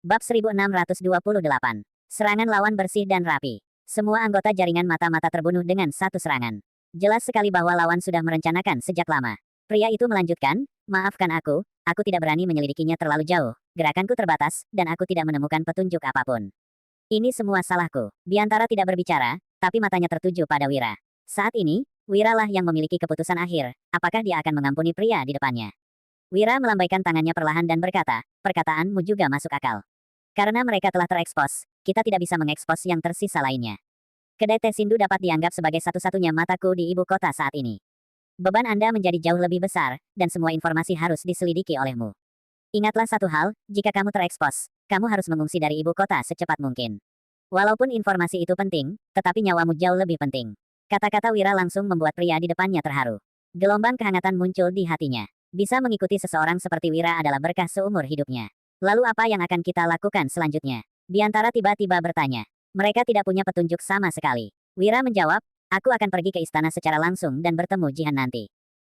Bab 1628. Serangan lawan bersih dan rapi. Semua anggota jaringan mata-mata terbunuh dengan satu serangan. Jelas sekali bahwa lawan sudah merencanakan sejak lama. Pria itu melanjutkan, maafkan aku tidak berani menyelidikinya terlalu jauh. Gerakanku terbatas, dan aku tidak menemukan petunjuk apapun. Ini semua salahku. Biantara tidak berbicara, tapi matanya tertuju pada Wira. Saat ini, Wira lah yang memiliki keputusan akhir, apakah dia akan mengampuni pria di depannya. Wira melambaikan tangannya perlahan dan berkata, perkataanmu juga masuk akal. Karena mereka telah terekspos, kita tidak bisa mengekspos yang tersisa lainnya. Kedai Tesindu dapat dianggap sebagai satu-satunya mataku di ibu kota saat ini. Beban Anda menjadi jauh lebih besar, dan semua informasi harus diselidiki olehmu. Ingatlah satu hal, jika kamu terekspos, kamu harus mengungsi dari ibu kota secepat mungkin. Walaupun informasi itu penting, tetapi nyawamu jauh lebih penting. Kata-kata Wira langsung membuat pria di depannya terharu. Gelombang kehangatan muncul di hatinya. Bisa mengikuti seseorang seperti Wira adalah berkah seumur hidupnya. Lalu apa yang akan kita lakukan selanjutnya? Biantara tiba-tiba bertanya. Mereka tidak punya petunjuk sama sekali. Wira menjawab, aku akan pergi ke istana secara langsung dan bertemu Jihan nanti.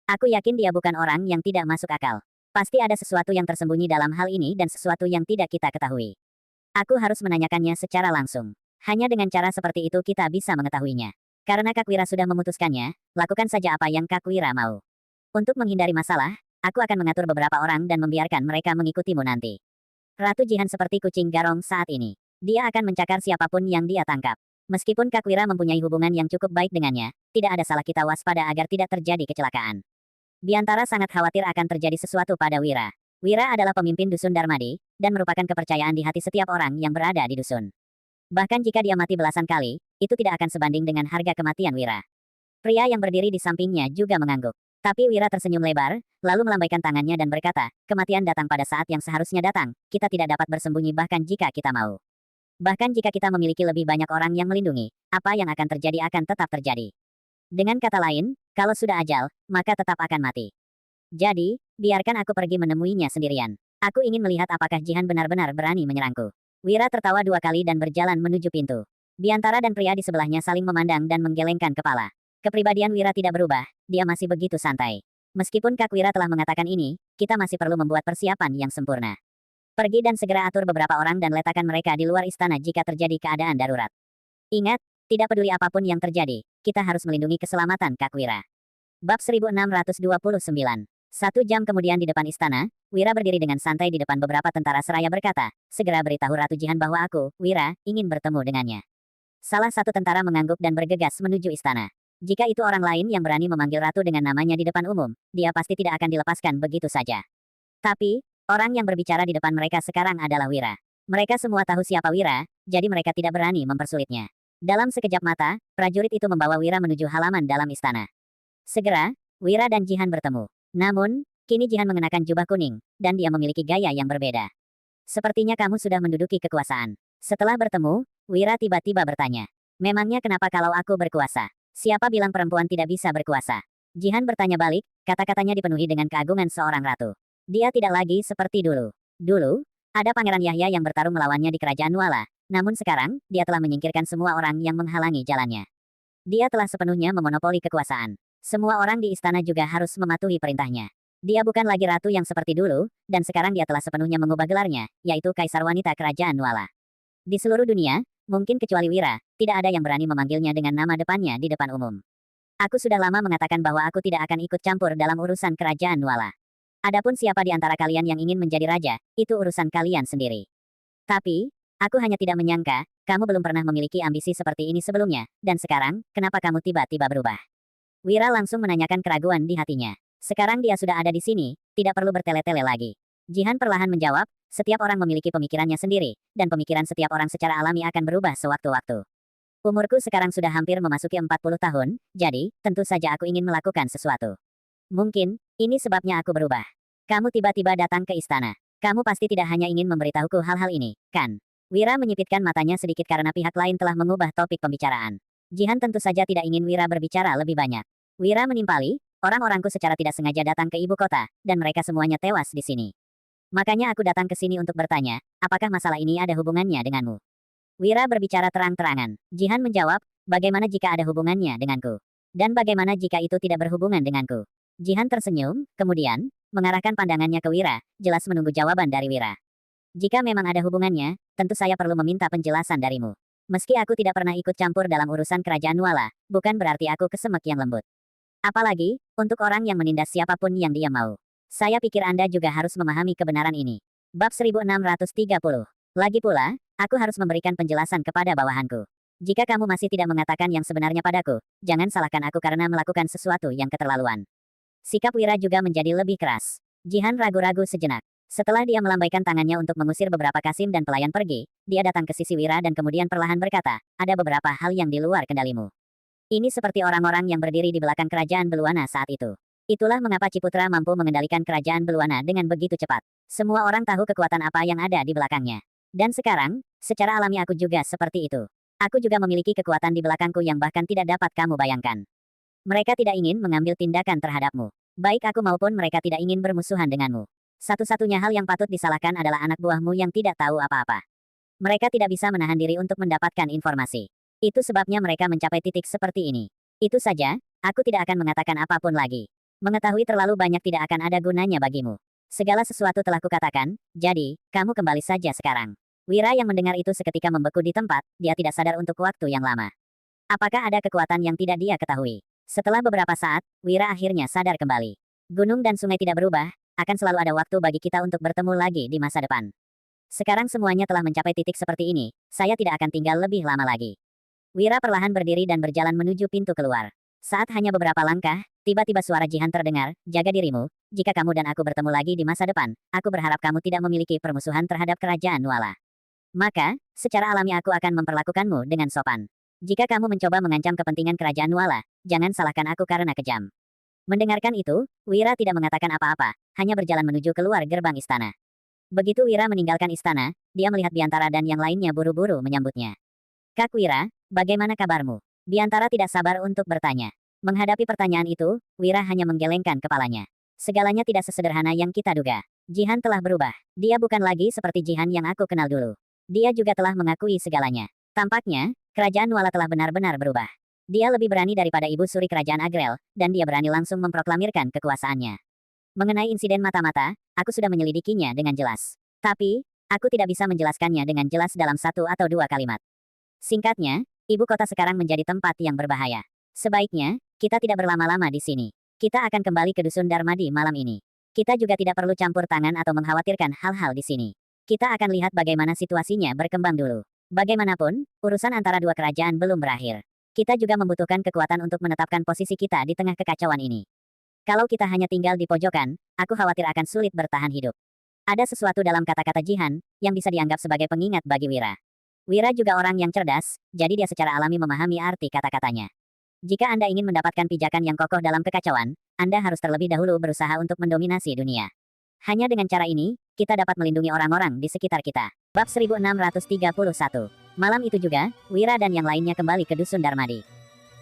Aku yakin dia bukan orang yang tidak masuk akal. Pasti ada sesuatu yang tersembunyi dalam hal ini dan sesuatu yang tidak kita ketahui. Aku harus menanyakannya secara langsung. Hanya dengan cara seperti itu kita bisa mengetahuinya. Karena Kak Wira sudah memutuskannya, lakukan saja apa yang Kak Wira mau. Untuk menghindari masalah, aku akan mengatur beberapa orang dan membiarkan mereka mengikutimu nanti. Ratu Jihan seperti kucing garong saat ini. Dia akan mencakar siapapun yang dia tangkap. Meskipun Kak Wira mempunyai hubungan yang cukup baik dengannya, tidak ada salah kita waspada agar tidak terjadi kecelakaan. Biantara sangat khawatir akan terjadi sesuatu pada Wira. Wira adalah pemimpin dusun Darmadi, dan merupakan kepercayaan di hati setiap orang yang berada di dusun. Bahkan jika dia mati belasan kali, itu tidak akan sebanding dengan harga kematian Wira. Pria yang berdiri di sampingnya juga mengangguk. Tapi Wira tersenyum lebar, lalu melambaikan tangannya dan berkata, kematian datang pada saat yang seharusnya datang, kita tidak dapat bersembunyi bahkan jika kita mau. Bahkan jika kita memiliki lebih banyak orang yang melindungi, apa yang akan terjadi akan tetap terjadi. Dengan kata lain, kalau sudah ajal, maka tetap akan mati. Jadi, biarkan aku pergi menemuinya sendirian. Aku ingin melihat apakah Jihan benar-benar berani menyerangku. Wira tertawa 2 kali dan berjalan menuju pintu. Biantara dan pria di sebelahnya saling memandang dan menggelengkan kepala. Kepribadian Wira tidak berubah, dia masih begitu santai. Meskipun Kak Wira telah mengatakan ini, kita masih perlu membuat persiapan yang sempurna. Pergi dan segera atur beberapa orang dan letakkan mereka di luar istana jika terjadi keadaan darurat. Ingat, tidak peduli apapun yang terjadi, kita harus melindungi keselamatan Kak Wira. Bab 1629. 1 jam kemudian di depan istana, Wira berdiri dengan santai di depan beberapa tentara seraya berkata, segera beritahu Ratu Jihan bahwa aku, Wira, ingin bertemu dengannya. Salah satu tentara mengangguk dan bergegas menuju istana. Jika itu orang lain yang berani memanggil ratu dengan namanya di depan umum, dia pasti tidak akan dilepaskan begitu saja. Tapi, orang yang berbicara di depan mereka sekarang adalah Wira. Mereka semua tahu siapa Wira, jadi mereka tidak berani mempersulitnya. Dalam sekejap mata, prajurit itu membawa Wira menuju halaman dalam istana. Segera, Wira dan Jihan bertemu. Namun, kini Jihan mengenakan jubah kuning, dan dia memiliki gaya yang berbeda. Sepertinya kamu sudah menduduki kekuasaan. Setelah bertemu, Wira tiba-tiba bertanya, memangnya kenapa kalau aku berkuasa? Siapa bilang perempuan tidak bisa berkuasa? Jihan bertanya balik, kata-katanya dipenuhi dengan keagungan seorang ratu. Dia tidak lagi seperti dulu. Dulu, ada Pangeran Yahya yang bertarung melawannya di kerajaan Nuala. Namun sekarang, dia telah menyingkirkan semua orang yang menghalangi jalannya. Dia telah sepenuhnya memonopoli kekuasaan. Semua orang di istana juga harus mematuhi perintahnya. Dia bukan lagi ratu yang seperti dulu, dan sekarang dia telah sepenuhnya mengubah gelarnya, yaitu Kaisar Wanita Kerajaan Nuala. Di seluruh dunia, mungkin kecuali Wira, tidak ada yang berani memanggilnya dengan nama depannya di depan umum. Aku sudah lama mengatakan bahwa aku tidak akan ikut campur dalam urusan kerajaan Nuala. Adapun siapa di antara kalian yang ingin menjadi raja, itu urusan kalian sendiri. Tapi, aku hanya tidak menyangka, kamu belum pernah memiliki ambisi seperti ini sebelumnya, dan sekarang, kenapa kamu tiba-tiba berubah? Wira langsung menanyakan keraguan di hatinya. Sekarang dia sudah ada di sini, tidak perlu bertele-tele lagi. Jihan perlahan menjawab, setiap orang memiliki pemikirannya sendiri, dan pemikiran setiap orang secara alami akan berubah sewaktu-waktu. Umurku sekarang sudah hampir memasuki 40 tahun, jadi, tentu saja aku ingin melakukan sesuatu. Mungkin, ini sebabnya aku berubah. Kamu tiba-tiba datang ke istana. Kamu pasti tidak hanya ingin memberitahuku hal-hal ini, kan? Wira menyipitkan matanya sedikit karena pihak lain telah mengubah topik pembicaraan. Jihan tentu saja tidak ingin Wira berbicara lebih banyak. Wira menimpali, orang-orangku secara tidak sengaja datang ke ibu kota, dan mereka semuanya tewas di sini. Makanya aku datang ke sini untuk bertanya, apakah masalah ini ada hubungannya denganmu? Wira berbicara terang-terangan. Jihan menjawab, bagaimana jika ada hubungannya denganku? Dan bagaimana jika itu tidak berhubungan denganku? Jihan tersenyum, kemudian, mengarahkan pandangannya ke Wira, jelas menunggu jawaban dari Wira. Jika memang ada hubungannya, tentu saya perlu meminta penjelasan darimu. Meski aku tidak pernah ikut campur dalam urusan kerajaan Nuala, bukan berarti aku kesemek yang lembut. Apalagi, untuk orang yang menindas siapapun yang dia mau. Saya pikir Anda juga harus memahami kebenaran ini. Bab 1630. Lagi pula, aku harus memberikan penjelasan kepada bawahanku. Jika kamu masih tidak mengatakan yang sebenarnya padaku, jangan salahkan aku karena melakukan sesuatu yang keterlaluan. Sikap Wira juga menjadi lebih keras. Jihan ragu-ragu sejenak. Setelah dia melambaikan tangannya untuk mengusir beberapa kasim dan pelayan pergi, dia datang ke sisi Wira dan kemudian perlahan berkata, ada beberapa hal yang di luar kendalimu. Ini seperti orang-orang yang berdiri di belakang kerajaan Beluana saat itu. Itulah mengapa Ciputra mampu mengendalikan kerajaan Beluana dengan begitu cepat. Semua orang tahu kekuatan apa yang ada di belakangnya. Dan sekarang, secara alami aku juga seperti itu. Aku juga memiliki kekuatan di belakangku yang bahkan tidak dapat kamu bayangkan. Mereka tidak ingin mengambil tindakan terhadapmu. Baik aku maupun mereka tidak ingin bermusuhan denganmu. Satu-satunya hal yang patut disalahkan adalah anak buahmu yang tidak tahu apa-apa. Mereka tidak bisa menahan diri untuk mendapatkan informasi. Itu sebabnya mereka mencapai titik seperti ini. Itu saja, aku tidak akan mengatakan apapun lagi. Mengetahui terlalu banyak tidak akan ada gunanya bagimu. Segala sesuatu telah kukatakan, jadi, kamu kembali saja sekarang. Wira yang mendengar itu seketika membeku di tempat, dia tidak sadar untuk waktu yang lama. Apakah ada kekuatan yang tidak dia ketahui? Setelah beberapa saat, Wira akhirnya sadar kembali. Gunung dan sungai tidak berubah, akan selalu ada waktu bagi kita untuk bertemu lagi di masa depan. Sekarang semuanya telah mencapai titik seperti ini, saya tidak akan tinggal lebih lama lagi. Wira perlahan berdiri dan berjalan menuju pintu keluar. Saat hanya beberapa langkah, tiba-tiba suara Jihan terdengar, jaga dirimu, jika kamu dan aku bertemu lagi di masa depan, aku berharap kamu tidak memiliki permusuhan terhadap kerajaan Nuala. Maka, secara alami aku akan memperlakukanmu dengan sopan. Jika kamu mencoba mengancam kepentingan kerajaan Nuala, jangan salahkan aku karena kejam. Mendengarkan itu, Wira tidak mengatakan apa-apa, hanya berjalan menuju keluar gerbang istana. Begitu Wira meninggalkan istana, dia melihat Biantara dan yang lainnya buru-buru menyambutnya. Kak Wira, bagaimana kabarmu? Biantara tidak sabar untuk bertanya. Menghadapi pertanyaan itu, Wira hanya menggelengkan kepalanya. Segalanya tidak sesederhana yang kita duga. Jihan telah berubah. Dia bukan lagi seperti Jihan yang aku kenal dulu. Dia juga telah mengakui segalanya. Tampaknya, kerajaan Nuala telah benar-benar berubah. Dia lebih berani daripada ibu suri kerajaan Agrel, dan dia berani langsung memproklamirkan kekuasaannya. Mengenai insiden mata-mata, aku sudah menyelidikinya dengan jelas. Tapi, aku tidak bisa menjelaskannya dengan jelas dalam satu atau dua kalimat. Singkatnya, ibu kota sekarang menjadi tempat yang berbahaya. Sebaiknya, kita tidak berlama-lama di sini. Kita akan kembali ke Dusun Darmadi malam ini. Kita juga tidak perlu campur tangan atau mengkhawatirkan hal-hal di sini. Kita akan lihat bagaimana situasinya berkembang dulu. Bagaimanapun, urusan antara dua kerajaan belum berakhir. Kita juga membutuhkan kekuatan untuk menetapkan posisi kita di tengah kekacauan ini. Kalau kita hanya tinggal di pojokan, aku khawatir akan sulit bertahan hidup. Ada sesuatu dalam kata-kata Jihan, yang bisa dianggap sebagai pengingat bagi Wira. Wira juga orang yang cerdas, jadi dia secara alami memahami arti kata-katanya. Jika Anda ingin mendapatkan pijakan yang kokoh dalam kekacauan, Anda harus terlebih dahulu berusaha untuk mendominasi dunia. Hanya dengan cara ini, kita dapat melindungi orang-orang di sekitar kita. Bab 1631. Malam itu juga, Wira dan yang lainnya kembali ke Dusun Darmadi.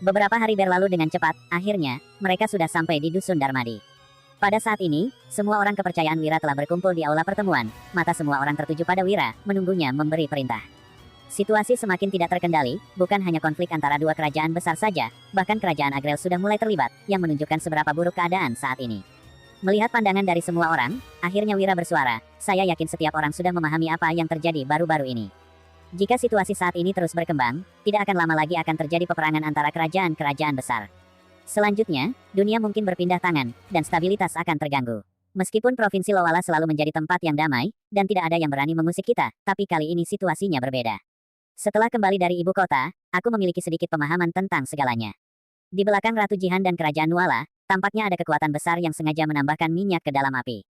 Beberapa hari berlalu dengan cepat, akhirnya, mereka sudah sampai di Dusun Darmadi. Pada saat ini, semua orang kepercayaan Wira telah berkumpul di aula pertemuan, mata semua orang tertuju pada Wira, menunggunya memberi perintah. Situasi semakin tidak terkendali, bukan hanya konflik antara dua kerajaan besar saja, bahkan kerajaan Agrel sudah mulai terlibat, yang menunjukkan seberapa buruk keadaan saat ini. Melihat pandangan dari semua orang, akhirnya Wira bersuara, saya yakin setiap orang sudah memahami apa yang terjadi baru-baru ini. Jika situasi saat ini terus berkembang, tidak akan lama lagi akan terjadi peperangan antara kerajaan-kerajaan besar. Selanjutnya, dunia mungkin berpindah tangan, dan stabilitas akan terganggu. Meskipun Provinsi Lowala selalu menjadi tempat yang damai, dan tidak ada yang berani mengusik kita, tapi kali ini situasinya berbeda. Setelah kembali dari ibu kota, aku memiliki sedikit pemahaman tentang segalanya. Di belakang Ratu Jihan dan Kerajaan Nuala, tampaknya ada kekuatan besar yang sengaja menambahkan minyak ke dalam api.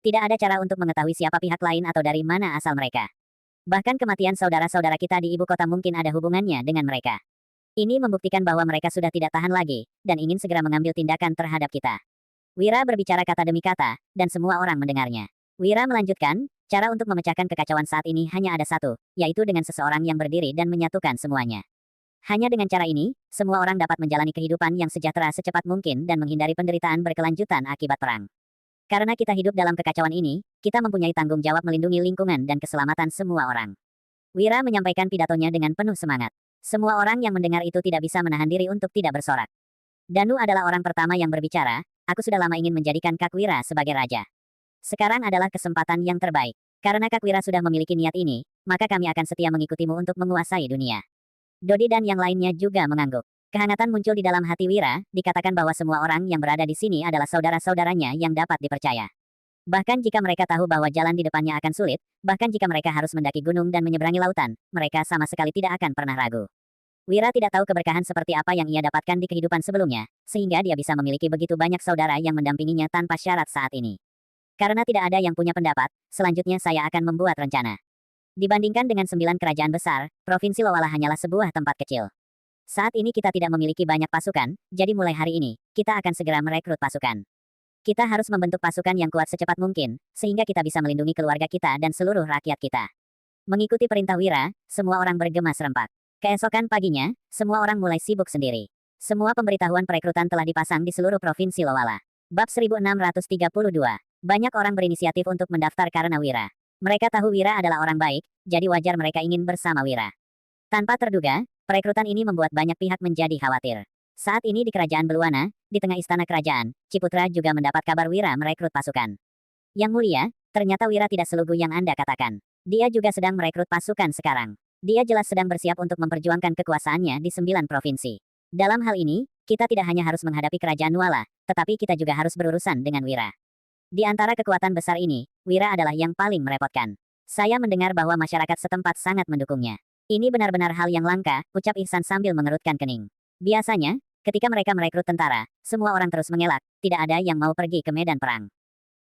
Tidak ada cara untuk mengetahui siapa pihak lain atau dari mana asal mereka. Bahkan kematian saudara-saudara kita di ibu kota mungkin ada hubungannya dengan mereka. Ini membuktikan bahwa mereka sudah tidak tahan lagi, dan ingin segera mengambil tindakan terhadap kita. Wira berbicara kata demi kata, dan semua orang mendengarnya. Wira melanjutkan, cara untuk memecahkan kekacauan saat ini hanya ada satu, yaitu dengan seseorang yang berdiri dan menyatukan semuanya. Hanya dengan cara ini, semua orang dapat menjalani kehidupan yang sejahtera secepat mungkin dan menghindari penderitaan berkelanjutan akibat perang. Karena kita hidup dalam kekacauan ini, kita mempunyai tanggung jawab melindungi lingkungan dan keselamatan semua orang. Wira menyampaikan pidatonya dengan penuh semangat. Semua orang yang mendengar itu tidak bisa menahan diri untuk tidak bersorak. Danu adalah orang pertama yang berbicara, aku sudah lama ingin menjadikan Kak Wira sebagai raja. Sekarang adalah kesempatan yang terbaik. Karena Kak Wira sudah memiliki niat ini, maka kami akan setia mengikutimu untuk menguasai dunia. Dodi dan yang lainnya juga mengangguk. Kehangatan muncul di dalam hati Wira, dikatakan bahwa semua orang yang berada di sini adalah saudara-saudaranya yang dapat dipercaya. Bahkan jika mereka tahu bahwa jalan di depannya akan sulit, bahkan jika mereka harus mendaki gunung dan menyeberangi lautan, mereka sama sekali tidak akan pernah ragu. Wira tidak tahu keberkahan seperti apa yang ia dapatkan di kehidupan sebelumnya, sehingga dia bisa memiliki begitu banyak saudara yang mendampinginya tanpa syarat saat ini. Karena tidak ada yang punya pendapat, selanjutnya saya akan membuat rencana. Dibandingkan dengan 9 kerajaan besar, Provinsi Lowala hanyalah sebuah tempat kecil. Saat ini kita tidak memiliki banyak pasukan, jadi mulai hari ini, kita akan segera merekrut pasukan. Kita harus membentuk pasukan yang kuat secepat mungkin, sehingga kita bisa melindungi keluarga kita dan seluruh rakyat kita. Mengikuti perintah Wira, semua orang bergema serempak. Keesokan paginya, semua orang mulai sibuk sendiri. Semua pemberitahuan perekrutan telah dipasang di seluruh Provinsi Lowala. Bab 1632. Banyak orang berinisiatif untuk mendaftar karena Wira. Mereka tahu Wira adalah orang baik, jadi wajar mereka ingin bersama Wira. Tanpa terduga, perekrutan ini membuat banyak pihak menjadi khawatir. Saat ini di Kerajaan Beluana, di tengah istana kerajaan, Ciputra juga mendapat kabar Wira merekrut pasukan. Yang mulia, ternyata Wira tidak selugu yang Anda katakan. Dia juga sedang merekrut pasukan sekarang. Dia jelas sedang bersiap untuk memperjuangkan kekuasaannya di 9 provinsi. Dalam hal ini, kita tidak hanya harus menghadapi Kerajaan Nuala, tetapi kita juga harus berurusan dengan Wira. Di antara kekuatan besar ini, Wira adalah yang paling merepotkan. Saya mendengar bahwa masyarakat setempat sangat mendukungnya. Ini benar-benar hal yang langka, ucap Ihsan sambil mengerutkan kening. Biasanya, ketika mereka merekrut tentara, semua orang terus mengelak, tidak ada yang mau pergi ke medan perang.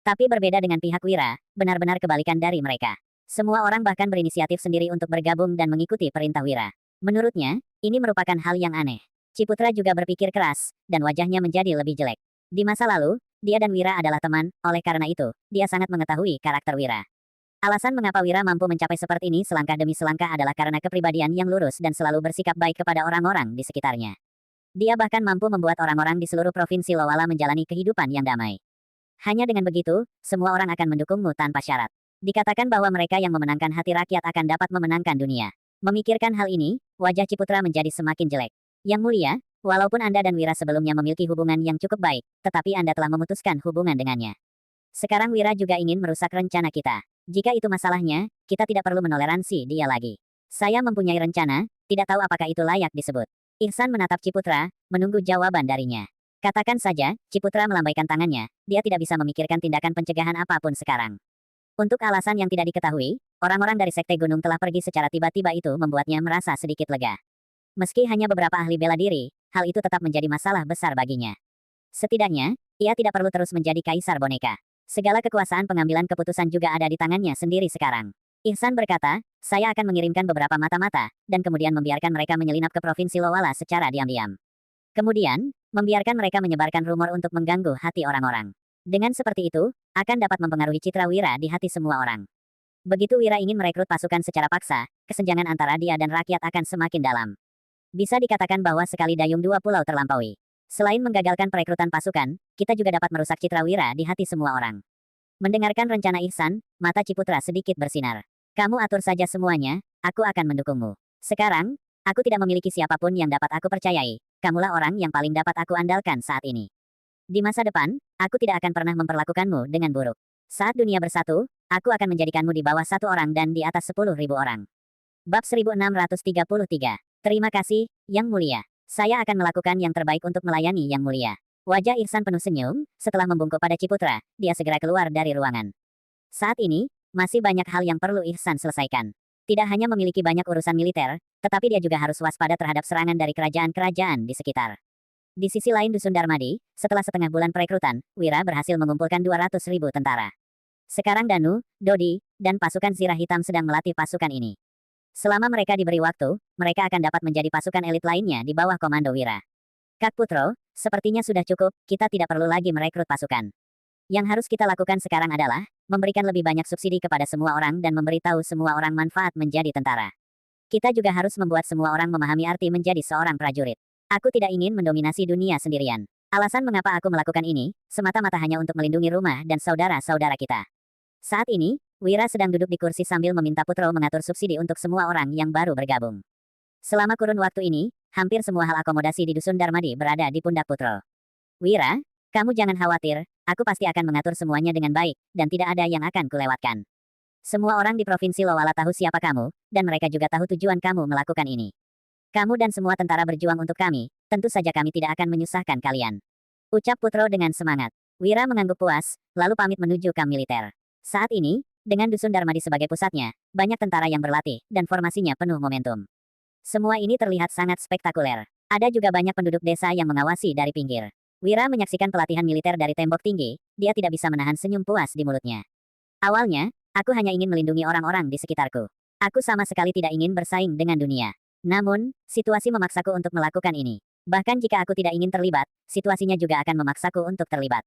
Tapi berbeda dengan pihak Wira, benar-benar kebalikan dari mereka. Semua orang bahkan berinisiatif sendiri untuk bergabung dan mengikuti perintah Wira. Menurutnya, ini merupakan hal yang aneh. Ciputra juga berpikir keras, dan wajahnya menjadi lebih jelek. Di masa lalu, dia dan Wira adalah teman, oleh karena itu, dia sangat mengetahui karakter Wira. Alasan mengapa Wira mampu mencapai seperti ini selangkah demi selangkah adalah karena kepribadian yang lurus dan selalu bersikap baik kepada orang-orang di sekitarnya. Dia bahkan mampu membuat orang-orang di seluruh provinsi Lowala menjalani kehidupan yang damai. Hanya dengan begitu, semua orang akan mendukungmu tanpa syarat. Dikatakan bahwa mereka yang memenangkan hati rakyat akan dapat memenangkan dunia. Memikirkan hal ini, wajah Ciputra menjadi semakin jelek. Yang mulia, walaupun Anda dan Wira sebelumnya memiliki hubungan yang cukup baik, tetapi Anda telah memutuskan hubungan dengannya. Sekarang Wira juga ingin merusak rencana kita. Jika itu masalahnya, kita tidak perlu menoleransi dia lagi. Saya mempunyai rencana, tidak tahu apakah itu layak disebut. Ihsan menatap Ciputra, menunggu jawaban darinya. Katakan saja, Ciputra melambaikan tangannya, dia tidak bisa memikirkan tindakan pencegahan apapun sekarang. Untuk alasan yang tidak diketahui, orang-orang dari Sekte Gunung telah pergi secara tiba-tiba itu membuatnya merasa sedikit lega. Meski hanya beberapa ahli bela diri, hal itu tetap menjadi masalah besar baginya. Setidaknya, ia tidak perlu terus menjadi kaisar boneka. Segala kekuasaan pengambilan keputusan juga ada di tangannya sendiri sekarang. Ihsan berkata, saya akan mengirimkan beberapa mata-mata, dan kemudian membiarkan mereka menyelinap ke Provinsi Lowala secara diam-diam. Kemudian, membiarkan mereka menyebarkan rumor untuk mengganggu hati orang-orang. Dengan seperti itu, akan dapat mempengaruhi citra Wira di hati semua orang. Begitu Wira ingin merekrut pasukan secara paksa, kesenjangan antara dia dan rakyat akan semakin dalam. Bisa dikatakan bahwa sekali dayung dua pulau terlampaui. Selain menggagalkan perekrutan pasukan, kita juga dapat merusak citra Wira di hati semua orang. Mendengarkan rencana Ihsan, mata Ciputra sedikit bersinar. Kamu atur saja semuanya, aku akan mendukungmu. Sekarang, aku tidak memiliki siapapun yang dapat aku percayai, kamulah orang yang paling dapat aku andalkan saat ini. Di masa depan, aku tidak akan pernah memperlakukanmu dengan buruk. Saat dunia bersatu, aku akan menjadikanmu di bawah 1 orang dan di atas 10.000 orang. Bab 1633. Terima kasih, Yang Mulia. Saya akan melakukan yang terbaik untuk melayani Yang Mulia. Wajah Ihsan penuh senyum, setelah membungkuk pada Ciputra, dia segera keluar dari ruangan. Saat ini, masih banyak hal yang perlu Ihsan selesaikan. Tidak hanya memiliki banyak urusan militer, tetapi dia juga harus waspada terhadap serangan dari kerajaan-kerajaan di sekitar. Di sisi lain Dusun Darmadi, setelah setengah bulan perekrutan, Wira berhasil mengumpulkan 200.000 tentara. Sekarang Danu, Dodi, dan pasukan Zirah Hitam sedang melatih pasukan ini. Selama mereka diberi waktu, mereka akan dapat menjadi pasukan elit lainnya di bawah komando Wira. Kak Putro, sepertinya sudah cukup, kita tidak perlu lagi merekrut pasukan. Yang harus kita lakukan sekarang adalah memberikan lebih banyak subsidi kepada semua orang dan memberitahu semua orang manfaat menjadi tentara. Kita juga harus membuat semua orang memahami arti menjadi seorang prajurit. Aku tidak ingin mendominasi dunia sendirian. Alasan mengapa aku melakukan ini, semata-mata hanya untuk melindungi rumah dan saudara-saudara kita. Saat ini, Wira sedang duduk di kursi sambil meminta Putro mengatur subsidi untuk semua orang yang baru bergabung. Selama kurun waktu ini, hampir semua hal akomodasi di Dusun Darmadi berada di pundak Putro. Wira, kamu jangan khawatir, aku pasti akan mengatur semuanya dengan baik, dan tidak ada yang akan kulewatkan. Semua orang di Provinsi Lowala tahu siapa kamu, dan mereka juga tahu tujuan kamu melakukan ini. Kamu dan semua tentara berjuang untuk kami, tentu saja kami tidak akan menyusahkan kalian. Ucap Putro dengan semangat. Wira mengangguk puas, lalu pamit menuju kamp militer. Saat ini, dengan Dusun Darmadi sebagai pusatnya, banyak tentara yang berlatih, dan formasinya penuh momentum. Semua ini terlihat sangat spektakuler. Ada juga banyak penduduk desa yang mengawasi dari pinggir. Wira menyaksikan pelatihan militer dari tembok tinggi, dia tidak bisa menahan senyum puas di mulutnya. Awalnya, aku hanya ingin melindungi orang-orang di sekitarku. Aku sama sekali tidak ingin bersaing dengan dunia. Namun, situasi memaksaku untuk melakukan ini. Bahkan jika aku tidak ingin terlibat, situasinya juga akan memaksaku untuk terlibat.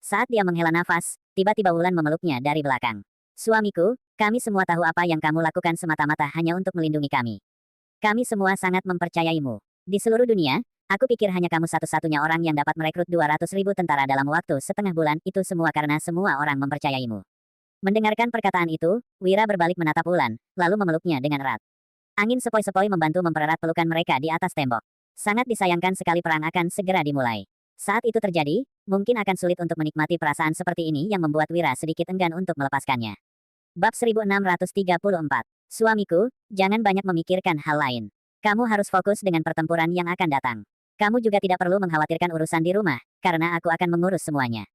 Saat dia menghela nafas, tiba-tiba Wulan memeluknya dari belakang. Suamiku, kami semua tahu apa yang kamu lakukan semata-mata hanya untuk melindungi kami. Kami semua sangat mempercayaimu. Di seluruh dunia, aku pikir hanya kamu satu-satunya orang yang dapat merekrut 200.000 tentara dalam waktu setengah bulan, itu semua karena semua orang mempercayaimu. Mendengarkan perkataan itu, Wira berbalik menatap Wulan, lalu memeluknya dengan erat. Angin sepoi-sepoi membantu mempererat pelukan mereka di atas tembok. Sangat disayangkan sekali perang akan segera dimulai. Saat itu terjadi, mungkin akan sulit untuk menikmati perasaan seperti ini yang membuat Wira sedikit enggan untuk melepaskannya. Bab 1634. Suamiku, jangan banyak memikirkan hal lain. Kamu harus fokus dengan pertempuran yang akan datang. Kamu juga tidak perlu mengkhawatirkan urusan di rumah, karena aku akan mengurus semuanya.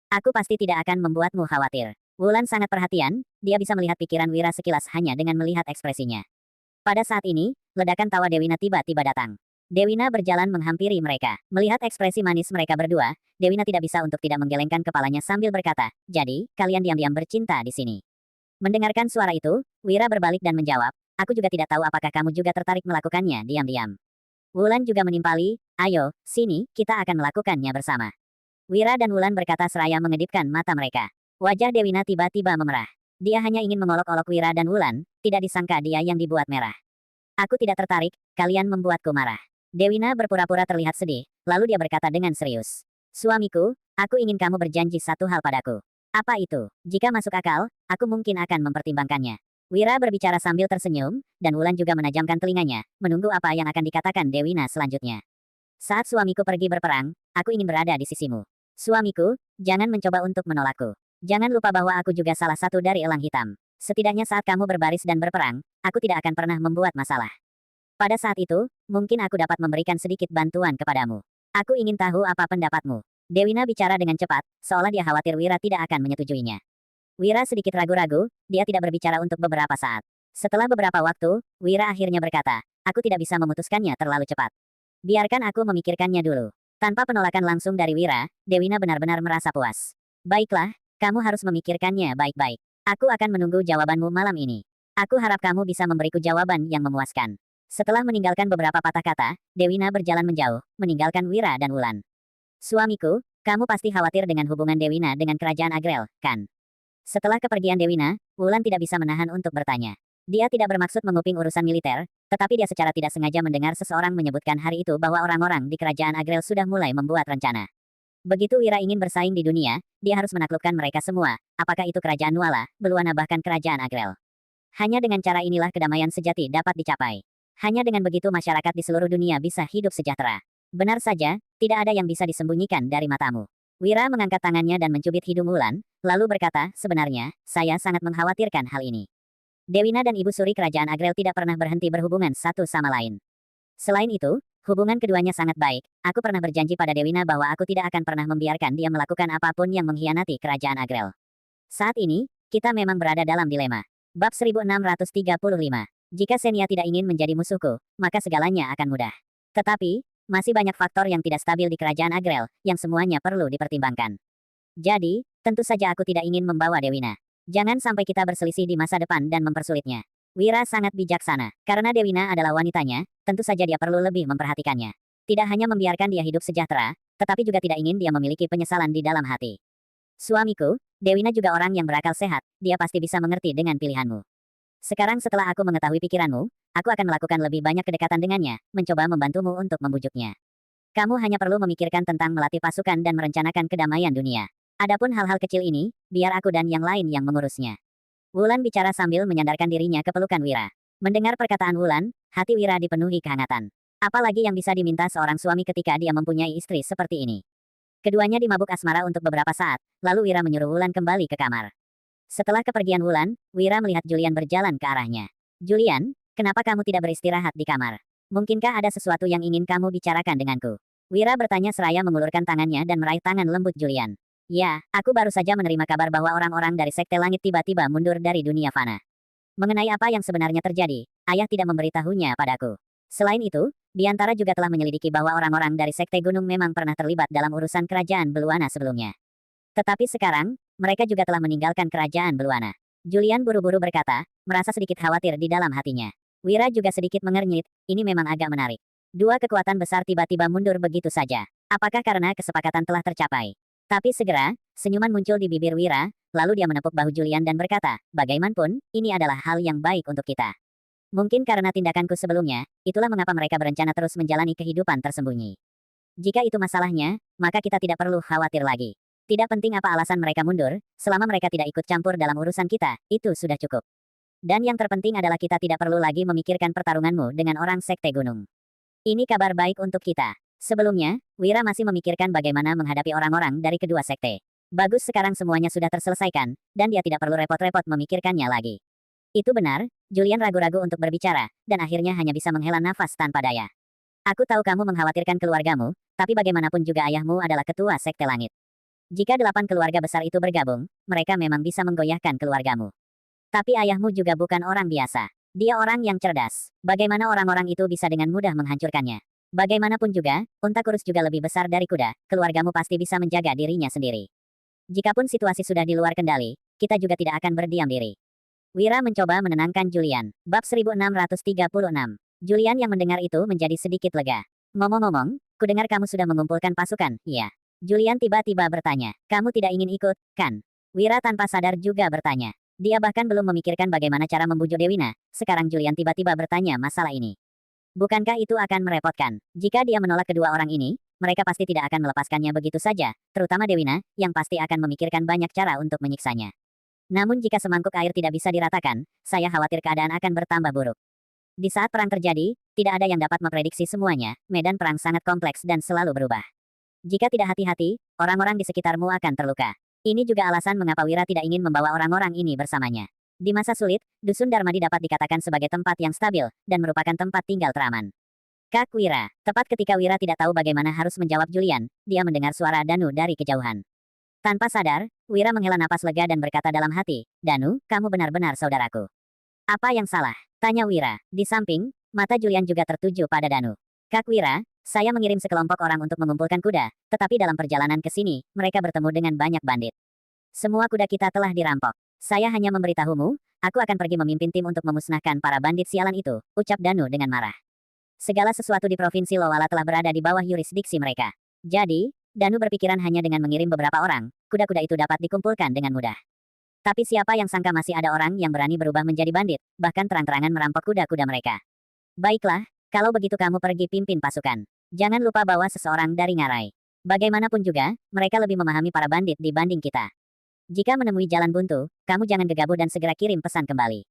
Aku pasti tidak akan membuatmu khawatir. Wulan sangat perhatian, dia bisa melihat pikiran Wira sekilas hanya dengan melihat ekspresinya. Pada saat ini, ledakan tawa Dewina tiba-tiba datang. Dewina berjalan menghampiri mereka. Melihat ekspresi manis mereka berdua, Dewina tidak bisa untuk tidak menggelengkan kepalanya sambil berkata, "Jadi, kalian diam-diam bercinta di sini." Mendengarkan suara itu, Wira berbalik dan menjawab, "Aku juga tidak tahu apakah kamu juga tertarik melakukannya diam-diam." Wulan juga menimpali, "Ayo, sini, kita akan melakukannya bersama." Wira dan Wulan berkata seraya mengedipkan mata mereka. Wajah Dewina tiba-tiba memerah. Dia hanya ingin mengolok-olok Wira dan Wulan, tidak disangka dia yang dibuat merah. "Aku tidak tertarik, kalian membuatku marah." Dewina berpura-pura terlihat sedih, lalu dia berkata dengan serius. "Suamiku, aku ingin kamu berjanji satu hal padaku." "Apa itu?" "Jika masuk akal, aku mungkin akan mempertimbangkannya." Wira berbicara sambil tersenyum, dan Wulan juga menajamkan telinganya, menunggu apa yang akan dikatakan Dewina selanjutnya. "Saat suamiku pergi berperang, aku ingin berada di sisimu. Suamiku, jangan mencoba untuk menolakku. Jangan lupa bahwa aku juga salah satu dari elang hitam. Setidaknya saat kamu berbaris dan berperang, aku tidak akan pernah membuat masalah. Pada saat itu, mungkin aku dapat memberikan sedikit bantuan kepadamu. Aku ingin tahu apa pendapatmu." Dewina bicara dengan cepat, seolah dia khawatir Wira tidak akan menyetujuinya. Wira sedikit ragu-ragu, dia tidak berbicara untuk beberapa saat. Setelah beberapa waktu, Wira akhirnya berkata, "Aku tidak bisa memutuskannya terlalu cepat. Biarkan aku memikirkannya dulu." Tanpa penolakan langsung dari Wira, Dewina benar-benar merasa puas. "Baiklah, kamu harus memikirkannya baik-baik. Aku akan menunggu jawabanmu malam ini. Aku harap kamu bisa memberiku jawaban yang memuaskan." Setelah meninggalkan beberapa patah kata, Dewina berjalan menjauh, meninggalkan Wira dan Wulan. "Suamiku, kamu pasti khawatir dengan hubungan Dewina dengan kerajaan Agrel, kan?" Setelah kepergian Dewina, Wulan tidak bisa menahan untuk bertanya. Dia tidak bermaksud menguping urusan militer, tetapi dia secara tidak sengaja mendengar seseorang menyebutkan hari itu bahwa orang-orang di kerajaan Agrel sudah mulai membuat rencana. Begitu Wira ingin bersaing di dunia, dia harus menaklukkan mereka semua, apakah itu kerajaan Nuala, Beluana bahkan kerajaan Agrel. Hanya dengan cara inilah kedamaian sejati dapat dicapai. Hanya dengan begitu masyarakat di seluruh dunia bisa hidup sejahtera. Benar saja, tidak ada yang bisa disembunyikan dari matamu. Wira mengangkat tangannya dan mencubit hidung Wulan, lalu berkata, "Sebenarnya, saya sangat mengkhawatirkan hal ini." Dewina dan Ibu Suri kerajaan Agrel tidak pernah berhenti berhubungan satu sama lain. Selain itu, hubungan keduanya sangat baik. Aku pernah berjanji pada Dewina bahwa aku tidak akan pernah membiarkan dia melakukan apapun yang mengkhianati kerajaan Agrel. Saat ini, kita memang berada dalam dilema. Bab 1635. Jika Xenia tidak ingin menjadi musuhku, maka segalanya akan mudah. Tetapi, masih banyak faktor yang tidak stabil di kerajaan Agrel, yang semuanya perlu dipertimbangkan. Jadi, tentu saja aku tidak ingin membawa Dewina. Jangan sampai kita berselisih di masa depan dan mempersulitnya. Wira sangat bijaksana. Karena Dewina adalah wanitanya, tentu saja dia perlu lebih memperhatikannya. Tidak hanya membiarkan dia hidup sejahtera, tetapi juga tidak ingin dia memiliki penyesalan di dalam hati. "Suamiku, Dewina juga orang yang berakal sehat, dia pasti bisa mengerti dengan pilihanmu. Sekarang setelah aku mengetahui pikiranmu, aku akan melakukan lebih banyak kedekatan dengannya, mencoba membantumu untuk membujuknya. Kamu hanya perlu memikirkan tentang melatih pasukan dan merencanakan kedamaian dunia. Adapun hal-hal kecil ini, biar aku dan yang lain yang mengurusnya." Wulan bicara sambil menyandarkan dirinya ke pelukan Wira. Mendengar perkataan Wulan, hati Wira dipenuhi kehangatan. Apalagi yang bisa diminta seorang suami ketika dia mempunyai istri seperti ini. Keduanya dimabuk asmara untuk beberapa saat, lalu Wira menyuruh Wulan kembali ke kamar. Setelah kepergian Wulan, Wira melihat Julian berjalan ke arahnya. Julian, kenapa kamu tidak beristirahat di kamar? Mungkinkah ada sesuatu yang ingin kamu bicarakan denganku? Wira bertanya seraya mengulurkan tangannya dan meraih tangan lembut Julian. Ya, aku baru saja menerima kabar bahwa orang-orang dari Sekte Langit tiba-tiba mundur dari dunia fana. Mengenai apa yang sebenarnya terjadi, ayah tidak memberitahunya padaku. Selain itu, Biantara juga telah menyelidiki bahwa orang-orang dari Sekte Gunung memang pernah terlibat dalam urusan kerajaan Beluana sebelumnya. Tetapi sekarang, mereka juga telah meninggalkan kerajaan Beluana. Julian buru-buru berkata, merasa sedikit khawatir di dalam hatinya. Wira juga sedikit mengernyit, ini memang agak menarik. Dua kekuatan besar tiba-tiba mundur begitu saja. Apakah karena kesepakatan telah tercapai? Tapi segera, senyuman muncul di bibir Wira, lalu dia menepuk bahu Julian dan berkata, bagaimanapun, ini adalah hal yang baik untuk kita. Mungkin karena tindakanku sebelumnya, itulah mengapa mereka berencana terus menjalani kehidupan tersembunyi. Jika itu masalahnya, maka kita tidak perlu khawatir lagi. Tidak penting apa alasan mereka mundur, selama mereka tidak ikut campur dalam urusan kita, itu sudah cukup. Dan yang terpenting adalah kita tidak perlu lagi memikirkan pertarunganmu dengan orang Sekte Gunung. Ini kabar baik untuk kita. Sebelumnya, Wira masih memikirkan bagaimana menghadapi orang-orang dari kedua sekte. Bagus sekarang semuanya sudah terselesaikan, dan dia tidak perlu repot-repot memikirkannya lagi. Itu benar, Julian ragu-ragu untuk berbicara, dan akhirnya hanya bisa menghela nafas tanpa daya. Aku tahu kamu mengkhawatirkan keluargamu, tapi bagaimanapun juga ayahmu adalah ketua Sekte Langit. Jika 8 keluarga besar itu bergabung, mereka memang bisa menggoyahkan keluargamu. Tapi ayahmu juga bukan orang biasa. Dia orang yang cerdas. Bagaimana orang-orang itu bisa dengan mudah menghancurkannya? Bagaimanapun juga, unta kurus juga lebih besar dari kuda, keluargamu pasti bisa menjaga dirinya sendiri. Jikapun situasi sudah di luar kendali, kita juga tidak akan berdiam diri. Wira mencoba menenangkan Julian. Bab 1636. Julian yang mendengar itu menjadi sedikit lega. Ngomong-ngomong, kudengar kamu sudah mengumpulkan pasukan, iya. Julian tiba-tiba bertanya, kamu tidak ingin ikut, kan? Wira tanpa sadar juga bertanya. Dia bahkan belum memikirkan bagaimana cara membujuk Dewina, sekarang Julian tiba-tiba bertanya masalah ini. Bukankah itu akan merepotkan? Jika dia menolak kedua orang ini, mereka pasti tidak akan melepaskannya begitu saja, terutama Dewina, yang pasti akan memikirkan banyak cara untuk menyiksanya. Namun jika semangkuk air tidak bisa diratakan, saya khawatir keadaan akan bertambah buruk. Di saat perang terjadi, tidak ada yang dapat memprediksi semuanya, medan perang sangat kompleks dan selalu berubah. Jika tidak hati-hati, orang-orang di sekitarmu akan terluka. Ini juga alasan mengapa Wira tidak ingin membawa orang-orang ini bersamanya. Di masa sulit, Dusun Darmadi dapat dikatakan sebagai tempat yang stabil, dan merupakan tempat tinggal teraman. Kak Wira, tepat ketika Wira tidak tahu bagaimana harus menjawab Julian, dia mendengar suara Danu dari kejauhan. Tanpa sadar, Wira menghela napas lega dan berkata dalam hati, Danu, kamu benar-benar saudaraku. Apa yang salah? Tanya Wira. Di samping, mata Julian juga tertuju pada Danu. Kak Wira, saya mengirim sekelompok orang untuk mengumpulkan kuda, tetapi dalam perjalanan ke sini, mereka bertemu dengan banyak bandit. Semua kuda kita telah dirampok. Saya hanya memberitahumu, aku akan pergi memimpin tim untuk memusnahkan para bandit sialan itu, ucap Danu dengan marah. Segala sesuatu di Provinsi Lowala telah berada di bawah yurisdiksi mereka. Jadi, Danu berpikiran hanya dengan mengirim beberapa orang, kuda-kuda itu dapat dikumpulkan dengan mudah. Tapi siapa yang sangka masih ada orang yang berani berubah menjadi bandit, bahkan terang-terangan merampok kuda-kuda mereka. Baiklah, kalau begitu kamu pergi pimpin pasukan. Jangan lupa bawa seseorang dari Ngarai. Bagaimanapun juga, mereka lebih memahami para bandit dibanding kita. Jika menemui jalan buntu, kamu jangan gegabah dan segera kirim pesan kembali.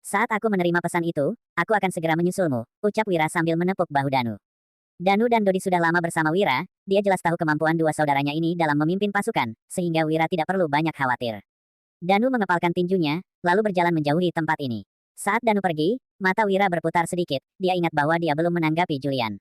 Saat aku menerima pesan itu, aku akan segera menyusulmu, ucap Wira sambil menepuk bahu Danu. Danu dan Dodi sudah lama bersama Wira, dia jelas tahu kemampuan dua saudaranya ini dalam memimpin pasukan, sehingga Wira tidak perlu banyak khawatir. Danu mengepalkan tinjunya, lalu berjalan menjauhi tempat ini. Saat Danu pergi, mata Wira berputar sedikit, dia ingat bahwa dia belum menanggapi Julian.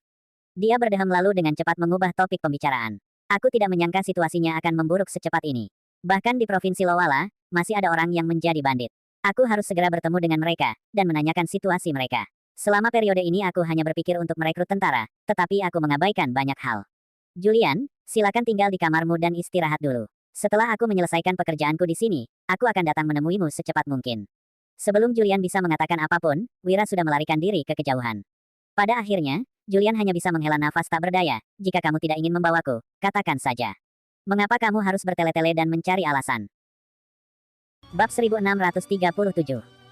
Dia berdehem lalu dengan cepat mengubah topik pembicaraan. Aku tidak menyangka situasinya akan memburuk secepat ini. Bahkan di Provinsi Lowala, masih ada orang yang menjadi bandit. Aku harus segera bertemu dengan mereka, dan menanyakan situasi mereka. Selama periode ini aku hanya berpikir untuk merekrut tentara, tetapi aku mengabaikan banyak hal. Julian, silakan tinggal di kamarmu dan istirahat dulu. Setelah aku menyelesaikan pekerjaanku di sini, aku akan datang menemuimu secepat mungkin. Sebelum Julian bisa mengatakan apapun, Wira sudah melarikan diri ke kejauhan. Pada akhirnya, Julian hanya bisa menghela nafas tak berdaya. Jika kamu tidak ingin membawaku, katakan saja. Mengapa kamu harus bertele-tele dan mencari alasan? Bab 1637.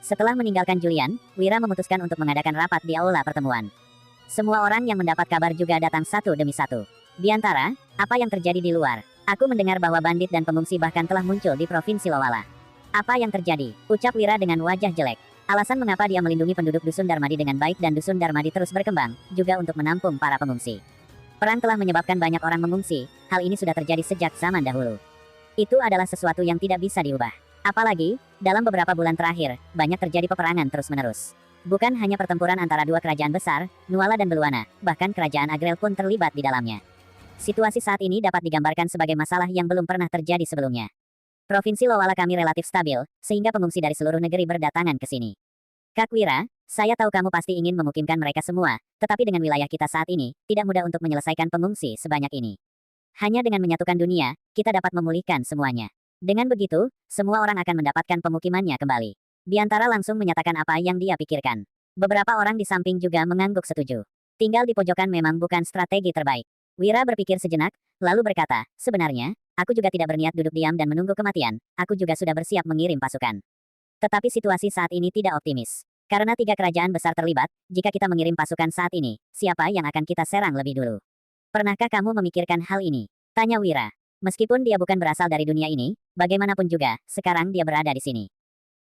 Setelah meninggalkan Julian, Wira memutuskan untuk mengadakan rapat di aula pertemuan. Semua orang yang mendapat kabar juga datang satu demi satu. Biantara, apa yang terjadi di luar? Aku mendengar bahwa bandit dan pengungsi bahkan telah muncul di Provinsi Lowala. Apa yang terjadi? Ucap Wira dengan wajah jelek. Alasan mengapa dia melindungi penduduk Dusun Darmadi dengan baik dan Dusun Darmadi terus berkembang, juga untuk menampung para pengungsi. Perang telah menyebabkan banyak orang mengungsi, hal ini sudah terjadi sejak zaman dahulu. Itu adalah sesuatu yang tidak bisa diubah. Apalagi, dalam beberapa bulan terakhir, banyak terjadi peperangan terus-menerus. Bukan hanya pertempuran antara dua kerajaan besar, Nuala dan Beluana, bahkan kerajaan Agrel pun terlibat di dalamnya. Situasi saat ini dapat digambarkan sebagai masalah yang belum pernah terjadi sebelumnya. Provinsi Lowala kami relatif stabil, sehingga pengungsi dari seluruh negeri berdatangan ke sini. Kak Wira, saya tahu kamu pasti ingin memukimkan mereka semua, tetapi dengan wilayah kita saat ini, tidak mudah untuk menyelesaikan pengungsi sebanyak ini. Hanya dengan menyatukan dunia, kita dapat memulihkan semuanya. Dengan begitu, semua orang akan mendapatkan pemukimannya kembali. Biantara langsung menyatakan apa yang dia pikirkan. Beberapa orang di samping juga mengangguk setuju. Tinggal di pojokan memang bukan strategi terbaik. Wira berpikir sejenak, lalu berkata, sebenarnya, aku juga tidak berniat duduk diam dan menunggu kematian, aku juga sudah bersiap mengirim pasukan. Tetapi situasi saat ini tidak optimis. Karena tiga kerajaan besar terlibat, jika kita mengirim pasukan saat ini, siapa yang akan kita serang lebih dulu? Pernahkah kamu memikirkan hal ini? Tanya Wira. Meskipun dia bukan berasal dari dunia ini, bagaimanapun juga, sekarang dia berada di sini.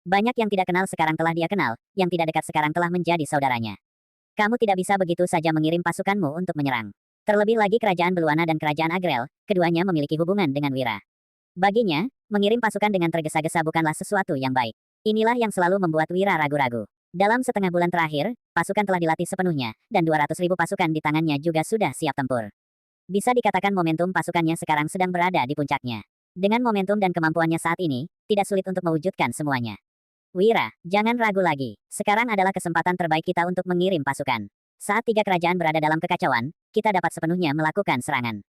Banyak yang tidak kenal sekarang telah dia kenal, yang tidak dekat sekarang telah menjadi saudaranya. Kamu tidak bisa begitu saja mengirim pasukanmu untuk menyerang. Terlebih lagi kerajaan Beluana dan kerajaan Agrel, keduanya memiliki hubungan dengan Wira. Baginya, mengirim pasukan dengan tergesa-gesa bukanlah sesuatu yang baik. Inilah yang selalu membuat Wira ragu-ragu. Dalam setengah bulan terakhir, pasukan telah dilatih sepenuhnya, dan 200.000 pasukan di tangannya juga sudah siap tempur. Bisa dikatakan momentum pasukannya sekarang sedang berada di puncaknya. Dengan momentum dan kemampuannya saat ini, tidak sulit untuk mewujudkan semuanya. Wira, jangan ragu lagi. Sekarang adalah kesempatan terbaik kita untuk mengirim pasukan. Saat tiga kerajaan berada dalam kekacauan, kita dapat sepenuhnya melakukan serangan.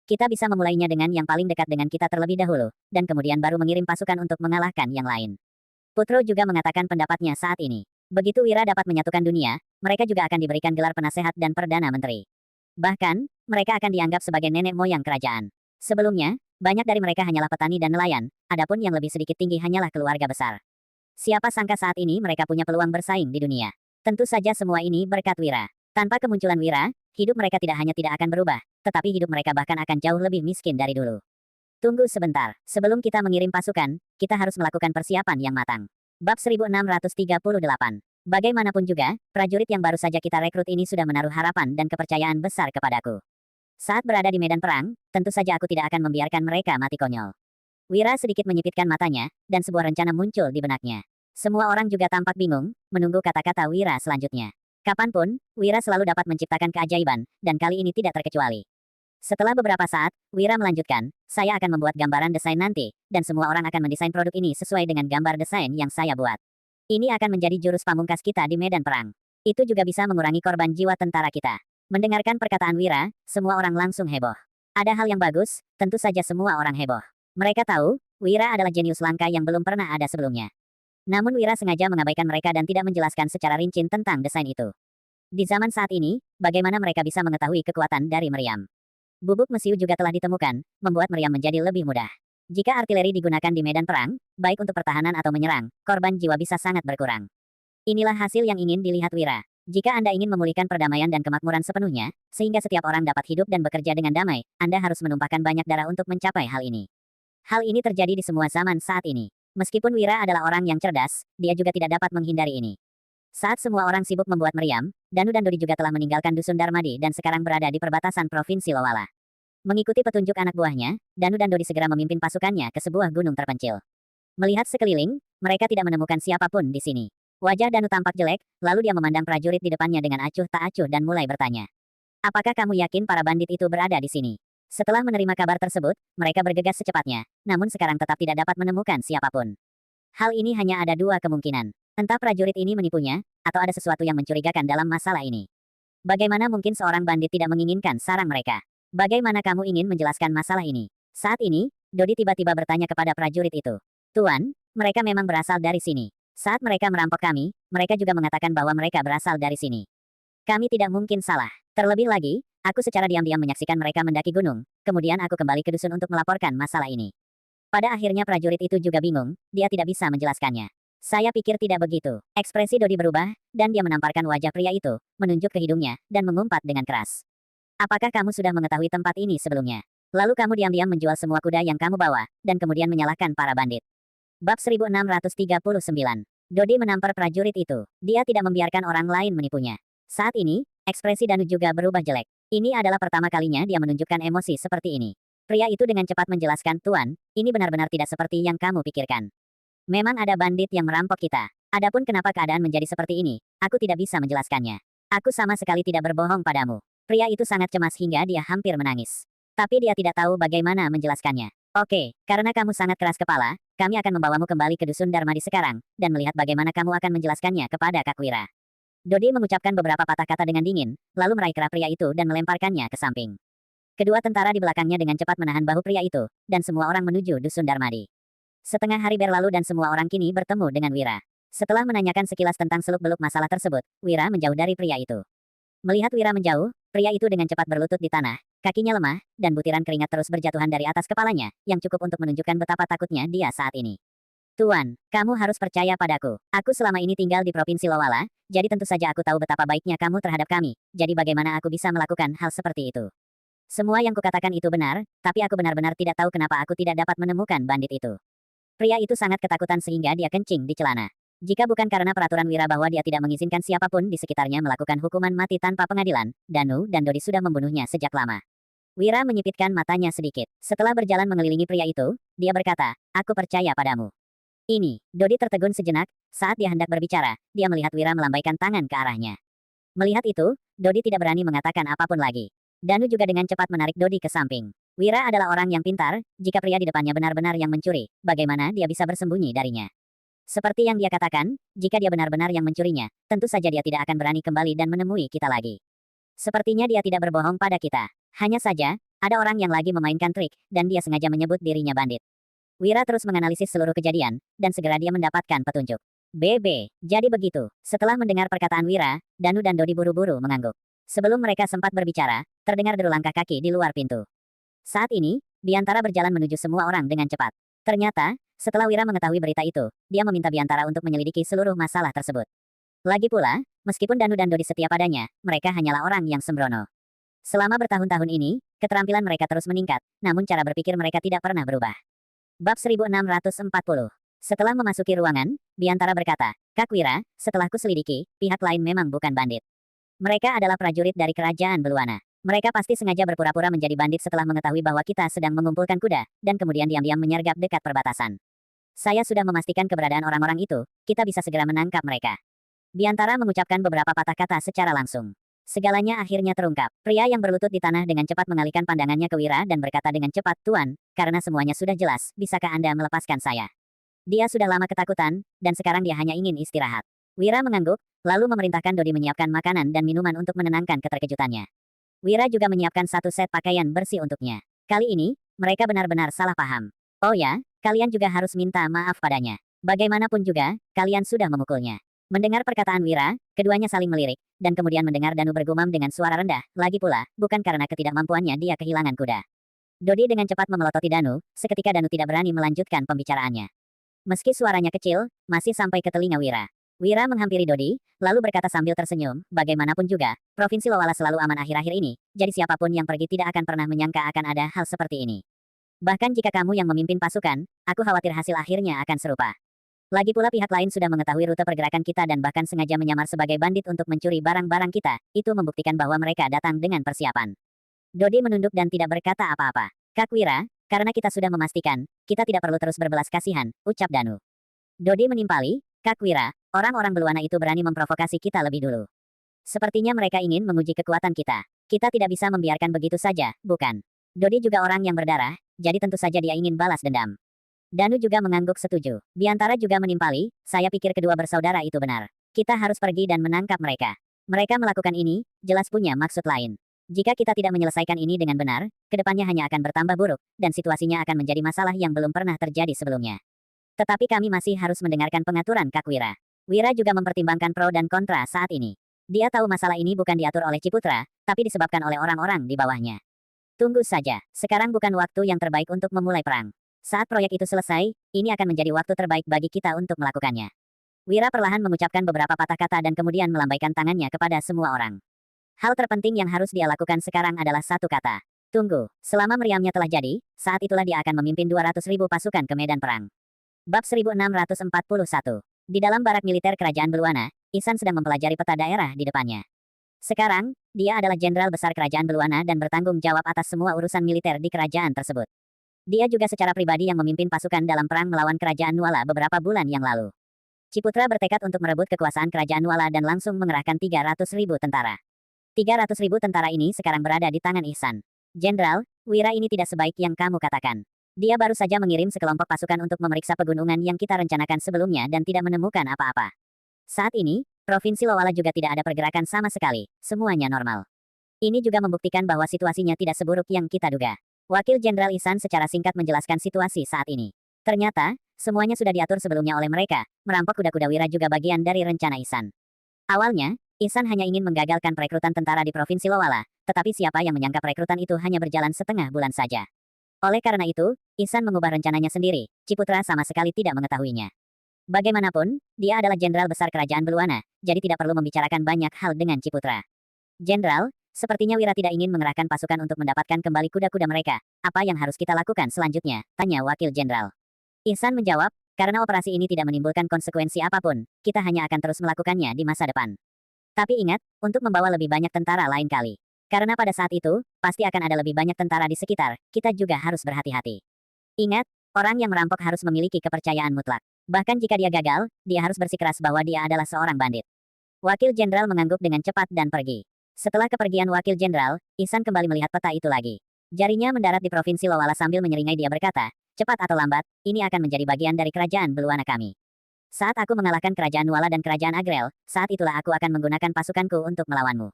Kita bisa memulainya dengan yang paling dekat dengan kita terlebih dahulu, dan kemudian baru mengirim pasukan untuk mengalahkan yang lain. Putro juga mengatakan pendapatnya saat ini. Begitu Wira dapat menyatukan dunia, mereka juga akan diberikan gelar penasehat dan perdana menteri. Bahkan, mereka akan dianggap sebagai nenek moyang kerajaan. Sebelumnya, banyak dari mereka hanyalah petani dan nelayan, adapun yang lebih sedikit tinggi hanyalah keluarga besar. Siapa sangka saat ini mereka punya peluang bersaing di dunia. Tentu saja semua ini berkat Wira. Tanpa kemunculan Wira, hidup mereka tidak hanya tidak akan berubah, tetapi hidup mereka bahkan akan jauh lebih miskin dari dulu. Tunggu sebentar, sebelum kita mengirim pasukan, kita harus melakukan persiapan yang matang. Bab 1638. Bagaimanapun juga, prajurit yang baru saja kita rekrut ini sudah menaruh harapan dan kepercayaan besar kepadaku. Saat berada di medan perang, tentu saja aku tidak akan membiarkan mereka mati konyol. Wira sedikit menyipitkan matanya, dan sebuah rencana muncul di benaknya. Semua orang juga tampak bingung, menunggu kata-kata Wira selanjutnya. Kapanpun, Wira selalu dapat menciptakan keajaiban, dan kali ini tidak terkecuali. Setelah beberapa saat, Wira melanjutkan, saya akan membuat gambaran desain nanti, dan semua orang akan mendesain produk ini sesuai dengan gambar desain yang saya buat. Ini akan menjadi jurus pamungkas kita di medan perang. Itu juga bisa mengurangi korban jiwa tentara kita. Mendengarkan perkataan Wira, semua orang langsung heboh. Ada hal yang bagus, tentu saja semua orang heboh. Mereka tahu, Wira adalah jenius langka yang belum pernah ada sebelumnya. Namun Wira sengaja mengabaikan mereka dan tidak menjelaskan secara rinci tentang desain itu. Di zaman saat ini, bagaimana mereka bisa mengetahui kekuatan dari meriam? Bubuk mesiu juga telah ditemukan, membuat meriam menjadi lebih mudah. Jika artileri digunakan di medan perang, baik untuk pertahanan atau menyerang, korban jiwa bisa sangat berkurang. Inilah hasil yang ingin dilihat Wira. Jika Anda ingin memulihkan perdamaian dan kemakmuran sepenuhnya, sehingga setiap orang dapat hidup dan bekerja dengan damai, Anda harus menumpahkan banyak darah untuk mencapai hal ini. Hal ini terjadi di semua zaman saat ini. Meskipun Wira adalah orang yang cerdas, dia juga tidak dapat menghindari ini. Saat semua orang sibuk membuat meriam, Danu dan Dodi juga telah meninggalkan Dusun Darmadi dan sekarang berada di perbatasan Provinsi Lowala. Mengikuti petunjuk anak buahnya, Danu dan Dodi segera memimpin pasukannya ke sebuah gunung terpencil. Melihat sekeliling, mereka tidak menemukan siapapun di sini. Wajah Danu tampak jelek, lalu dia memandang prajurit di depannya dengan acuh tak acuh dan mulai bertanya. Apakah kamu yakin para bandit itu berada di sini? Setelah menerima kabar tersebut, mereka bergegas secepatnya, namun sekarang tetap tidak dapat menemukan siapapun. Hal ini hanya ada dua kemungkinan. Entah prajurit ini menipunya, atau ada sesuatu yang mencurigakan dalam masalah ini. Bagaimana mungkin seorang bandit tidak menginginkan sarang mereka? Bagaimana kamu ingin menjelaskan masalah ini? Saat ini, Dodi tiba-tiba bertanya kepada prajurit itu. Tuan, mereka memang berasal dari sini. Saat mereka merampok kami, mereka juga mengatakan bahwa mereka berasal dari sini. Kami tidak mungkin salah. Terlebih lagi, aku secara diam-diam menyaksikan mereka mendaki gunung, kemudian aku kembali ke dusun untuk melaporkan masalah ini. Pada akhirnya prajurit itu juga bingung, dia tidak bisa menjelaskannya. Saya pikir tidak begitu. Ekspresi Dodi berubah, dan dia menamparkan wajah pria itu, menunjuk ke hidungnya, dan mengumpat dengan keras. Apakah kamu sudah mengetahui tempat ini sebelumnya? Lalu kamu diam-diam menjual semua kuda yang kamu bawa, dan kemudian menyalahkan para bandit. Bab 1639. Dodi menampar prajurit itu. Dia tidak membiarkan orang lain menipunya. Saat ini, ekspresi Danu juga berubah jelek. Ini adalah pertama kalinya dia menunjukkan emosi seperti ini. Pria itu dengan cepat menjelaskan, Tuan, ini benar-benar tidak seperti yang kamu pikirkan. Memang ada bandit yang merampok kita. Adapun kenapa keadaan menjadi seperti ini, aku tidak bisa menjelaskannya. Aku sama sekali tidak berbohong padamu. Pria itu sangat cemas hingga dia hampir menangis. Tapi dia tidak tahu bagaimana menjelaskannya. Oke, karena kamu sangat keras kepala, kami akan membawamu kembali ke Dusun Darmadi sekarang, dan melihat bagaimana kamu akan menjelaskannya kepada Kak Wira. Dodi mengucapkan beberapa patah kata dengan dingin, lalu meraih kera pria itu dan melemparkannya ke samping. Kedua tentara di belakangnya dengan cepat menahan bahu pria itu, dan semua orang menuju Dusun Darmadi. Setengah hari berlalu dan semua orang kini bertemu dengan Wira. Setelah menanyakan sekilas tentang seluk-beluk masalah tersebut, Wira menjauh dari pria itu. Melihat Wira menjauh, pria itu dengan cepat berlutut di tanah, kakinya lemah, dan butiran keringat terus berjatuhan dari atas kepalanya, yang cukup untuk menunjukkan betapa takutnya dia saat ini. Tuan, kamu harus percaya padaku. Aku selama ini tinggal di Provinsi Lowala, jadi tentu saja aku tahu betapa baiknya kamu terhadap kami, jadi bagaimana aku bisa melakukan hal seperti itu. Semua yang kukatakan itu benar, tapi aku benar-benar tidak tahu kenapa aku tidak dapat menemukan bandit itu. Pria itu sangat ketakutan sehingga dia kencing di celana. Jika bukan karena peraturan Wira bahwa dia tidak mengizinkan siapapun di sekitarnya melakukan hukuman mati tanpa pengadilan, Danu dan Dodi sudah membunuhnya sejak lama. Wira menyipitkan matanya sedikit. Setelah berjalan mengelilingi pria itu, dia berkata, aku percaya padamu. Ini, Dodi tertegun sejenak, saat dia hendak berbicara, dia melihat Wira melambaikan tangan ke arahnya. Melihat itu, Dodi tidak berani mengatakan apapun lagi. Danu juga dengan cepat menarik Dodi ke samping. Wira adalah orang yang pintar, jika pria di depannya benar-benar yang mencuri, bagaimana dia bisa bersembunyi darinya? Seperti yang dia katakan, jika dia benar-benar yang mencurinya, tentu saja dia tidak akan berani kembali dan menemui kita lagi. Sepertinya dia tidak berbohong pada kita. Hanya saja, ada orang yang lagi memainkan trik, dan dia sengaja menyebut dirinya bandit. Wira terus menganalisis seluruh kejadian, dan segera dia mendapatkan petunjuk. BB, jadi begitu. Setelah mendengar perkataan Wira, Danu dan Dodi buru-buru mengangguk. Sebelum mereka sempat berbicara, terdengar deru langkah kaki di luar pintu. Saat ini, Biantara berjalan menuju semua orang dengan cepat. Ternyata, setelah Wira mengetahui berita itu, dia meminta Biantara untuk menyelidiki seluruh masalah tersebut. Lagi pula, meskipun Danu dan Dodi setia padanya, mereka hanyalah orang yang sembrono. Selama bertahun-tahun ini, keterampilan mereka terus meningkat, namun cara berpikir mereka tidak pernah berubah. Bab 1640. Setelah memasuki ruangan, Biantara berkata, Kak Wira, setelah kuselidiki, pihak lain memang bukan bandit. Mereka adalah prajurit dari kerajaan Beluana. Mereka pasti sengaja berpura-pura menjadi bandit setelah mengetahui bahwa kita sedang mengumpulkan kuda, dan kemudian diam-diam menyergap dekat perbatasan. Saya sudah memastikan keberadaan orang-orang itu, kita bisa segera menangkap mereka. Biantara mengucapkan beberapa patah kata secara langsung. Segalanya akhirnya terungkap. Pria yang berlutut di tanah dengan cepat mengalihkan pandangannya ke Wira dan berkata dengan cepat, Tuan, karena semuanya sudah jelas, bisakah Anda melepaskan saya? Dia sudah lama ketakutan, dan sekarang dia hanya ingin istirahat. Wira mengangguk, lalu memerintahkan Dodi menyiapkan makanan dan minuman untuk menenangkan keterkejutannya. Wira juga menyiapkan satu set pakaian bersih untuknya. Kali ini, mereka benar-benar salah paham. Oh ya, kalian juga harus minta maaf padanya. Bagaimanapun juga, kalian sudah memukulnya. Mendengar perkataan Wira, keduanya saling melirik, dan kemudian mendengar Danu bergumam dengan suara rendah, lagi pula, bukan karena ketidakmampuannya dia kehilangan kuda. Dodi dengan cepat memelototi Danu, seketika Danu tidak berani melanjutkan pembicaraannya. Meski suaranya kecil, masih sampai ke telinga Wira. Wira menghampiri Dodi, lalu berkata sambil tersenyum, bagaimanapun juga, Provinsi Lowala selalu aman akhir-akhir ini, jadi siapapun yang pergi tidak akan pernah menyangka akan ada hal seperti ini. Bahkan jika kamu yang memimpin pasukan, aku khawatir hasil akhirnya akan serupa. Lagi pula pihak lain sudah mengetahui rute pergerakan kita dan bahkan sengaja menyamar sebagai bandit untuk mencuri barang-barang kita, itu membuktikan bahwa mereka datang dengan persiapan. Dodi menunduk dan tidak berkata apa-apa. Kak Wira, karena kita sudah memastikan, kita tidak perlu terus berbelas kasihan, ucap Danu. Dodi menimpali, Kak Wira, orang-orang Beluana itu berani memprovokasi kita lebih dulu. Sepertinya mereka ingin menguji kekuatan kita. Kita tidak bisa membiarkan begitu saja, bukan? Dodi juga orang yang berdarah, jadi tentu saja dia ingin balas dendam. Danu juga mengangguk setuju. Biantara juga menimpali, saya pikir kedua bersaudara itu benar. Kita harus pergi dan menangkap mereka. Mereka melakukan ini, jelas punya maksud lain. Jika kita tidak menyelesaikan ini dengan benar, kedepannya hanya akan bertambah buruk, dan situasinya akan menjadi masalah yang belum pernah terjadi sebelumnya. Tetapi kami masih harus mendengarkan pengaturan Kak Wira. Wira juga mempertimbangkan pro dan kontra saat ini. Dia tahu masalah ini bukan diatur oleh Ciputra, tapi disebabkan oleh orang-orang di bawahnya. Tunggu saja, sekarang bukan waktu yang terbaik untuk memulai perang. Saat proyek itu selesai, ini akan menjadi waktu terbaik bagi kita untuk melakukannya. Wira perlahan mengucapkan beberapa patah kata dan kemudian melambaikan tangannya kepada semua orang. Hal terpenting yang harus dia lakukan sekarang adalah satu kata. Tunggu, selama meriamnya telah jadi, saat itulah dia akan memimpin 200.000 pasukan ke medan perang. Bab 1641. Di dalam barak militer Kerajaan Beluana, Ihsan sedang mempelajari peta daerah di depannya. Sekarang, dia adalah Jenderal Besar Kerajaan Beluana dan bertanggung jawab atas semua urusan militer di kerajaan tersebut. Dia juga secara pribadi yang memimpin pasukan dalam perang melawan kerajaan Nuala beberapa bulan yang lalu. Ciputra bertekad untuk merebut kekuasaan kerajaan Nuala dan langsung mengerahkan 300.000 tentara. 300.000 tentara ini sekarang berada di tangan Ihsan. Jenderal, Wira ini tidak sebaik yang kamu katakan. Dia baru saja mengirim sekelompok pasukan untuk memeriksa pegunungan yang kita rencanakan sebelumnya dan tidak menemukan apa-apa. Saat ini, Provinsi Lowala juga tidak ada pergerakan sama sekali, semuanya normal. Ini juga membuktikan bahwa situasinya tidak seburuk yang kita duga. Wakil Jenderal Ihsan secara singkat menjelaskan situasi saat ini. Ternyata, semuanya sudah diatur sebelumnya oleh mereka, merampok kuda-kuda Wira juga bagian dari rencana Ihsan. Awalnya, Ihsan hanya ingin menggagalkan perekrutan tentara di Provinsi Lowala, tetapi siapa yang menyangka perekrutan itu hanya berjalan setengah bulan saja. Oleh karena itu, Ihsan mengubah rencananya sendiri, Ciputra sama sekali tidak mengetahuinya. Bagaimanapun, dia adalah jenderal besar kerajaan Beluana, jadi tidak perlu membicarakan banyak hal dengan Ciputra. Jenderal, sepertinya Wira tidak ingin mengerahkan pasukan untuk mendapatkan kembali kuda-kuda mereka. Apa yang harus kita lakukan selanjutnya? Tanya Wakil Jenderal. Ihsan menjawab, karena operasi ini tidak menimbulkan konsekuensi apapun, kita hanya akan terus melakukannya di masa depan. Tapi ingat, untuk membawa lebih banyak tentara lain kali. Karena pada saat itu, pasti akan ada lebih banyak tentara di sekitar, kita juga harus berhati-hati. Ingat, orang yang merampok harus memiliki kepercayaan mutlak. Bahkan jika dia gagal, dia harus bersikeras bahwa dia adalah seorang bandit. Wakil Jenderal mengangguk dengan cepat dan pergi. Setelah kepergian Wakil Jenderal, Ihsan kembali melihat peta itu lagi. Jarinya mendarat di Provinsi Lowala sambil menyeringai dia berkata, cepat atau lambat, ini akan menjadi bagian dari kerajaan Beluana kami. Saat aku mengalahkan kerajaan Nuala dan kerajaan Agrel, saat itulah aku akan menggunakan pasukanku untuk melawanmu.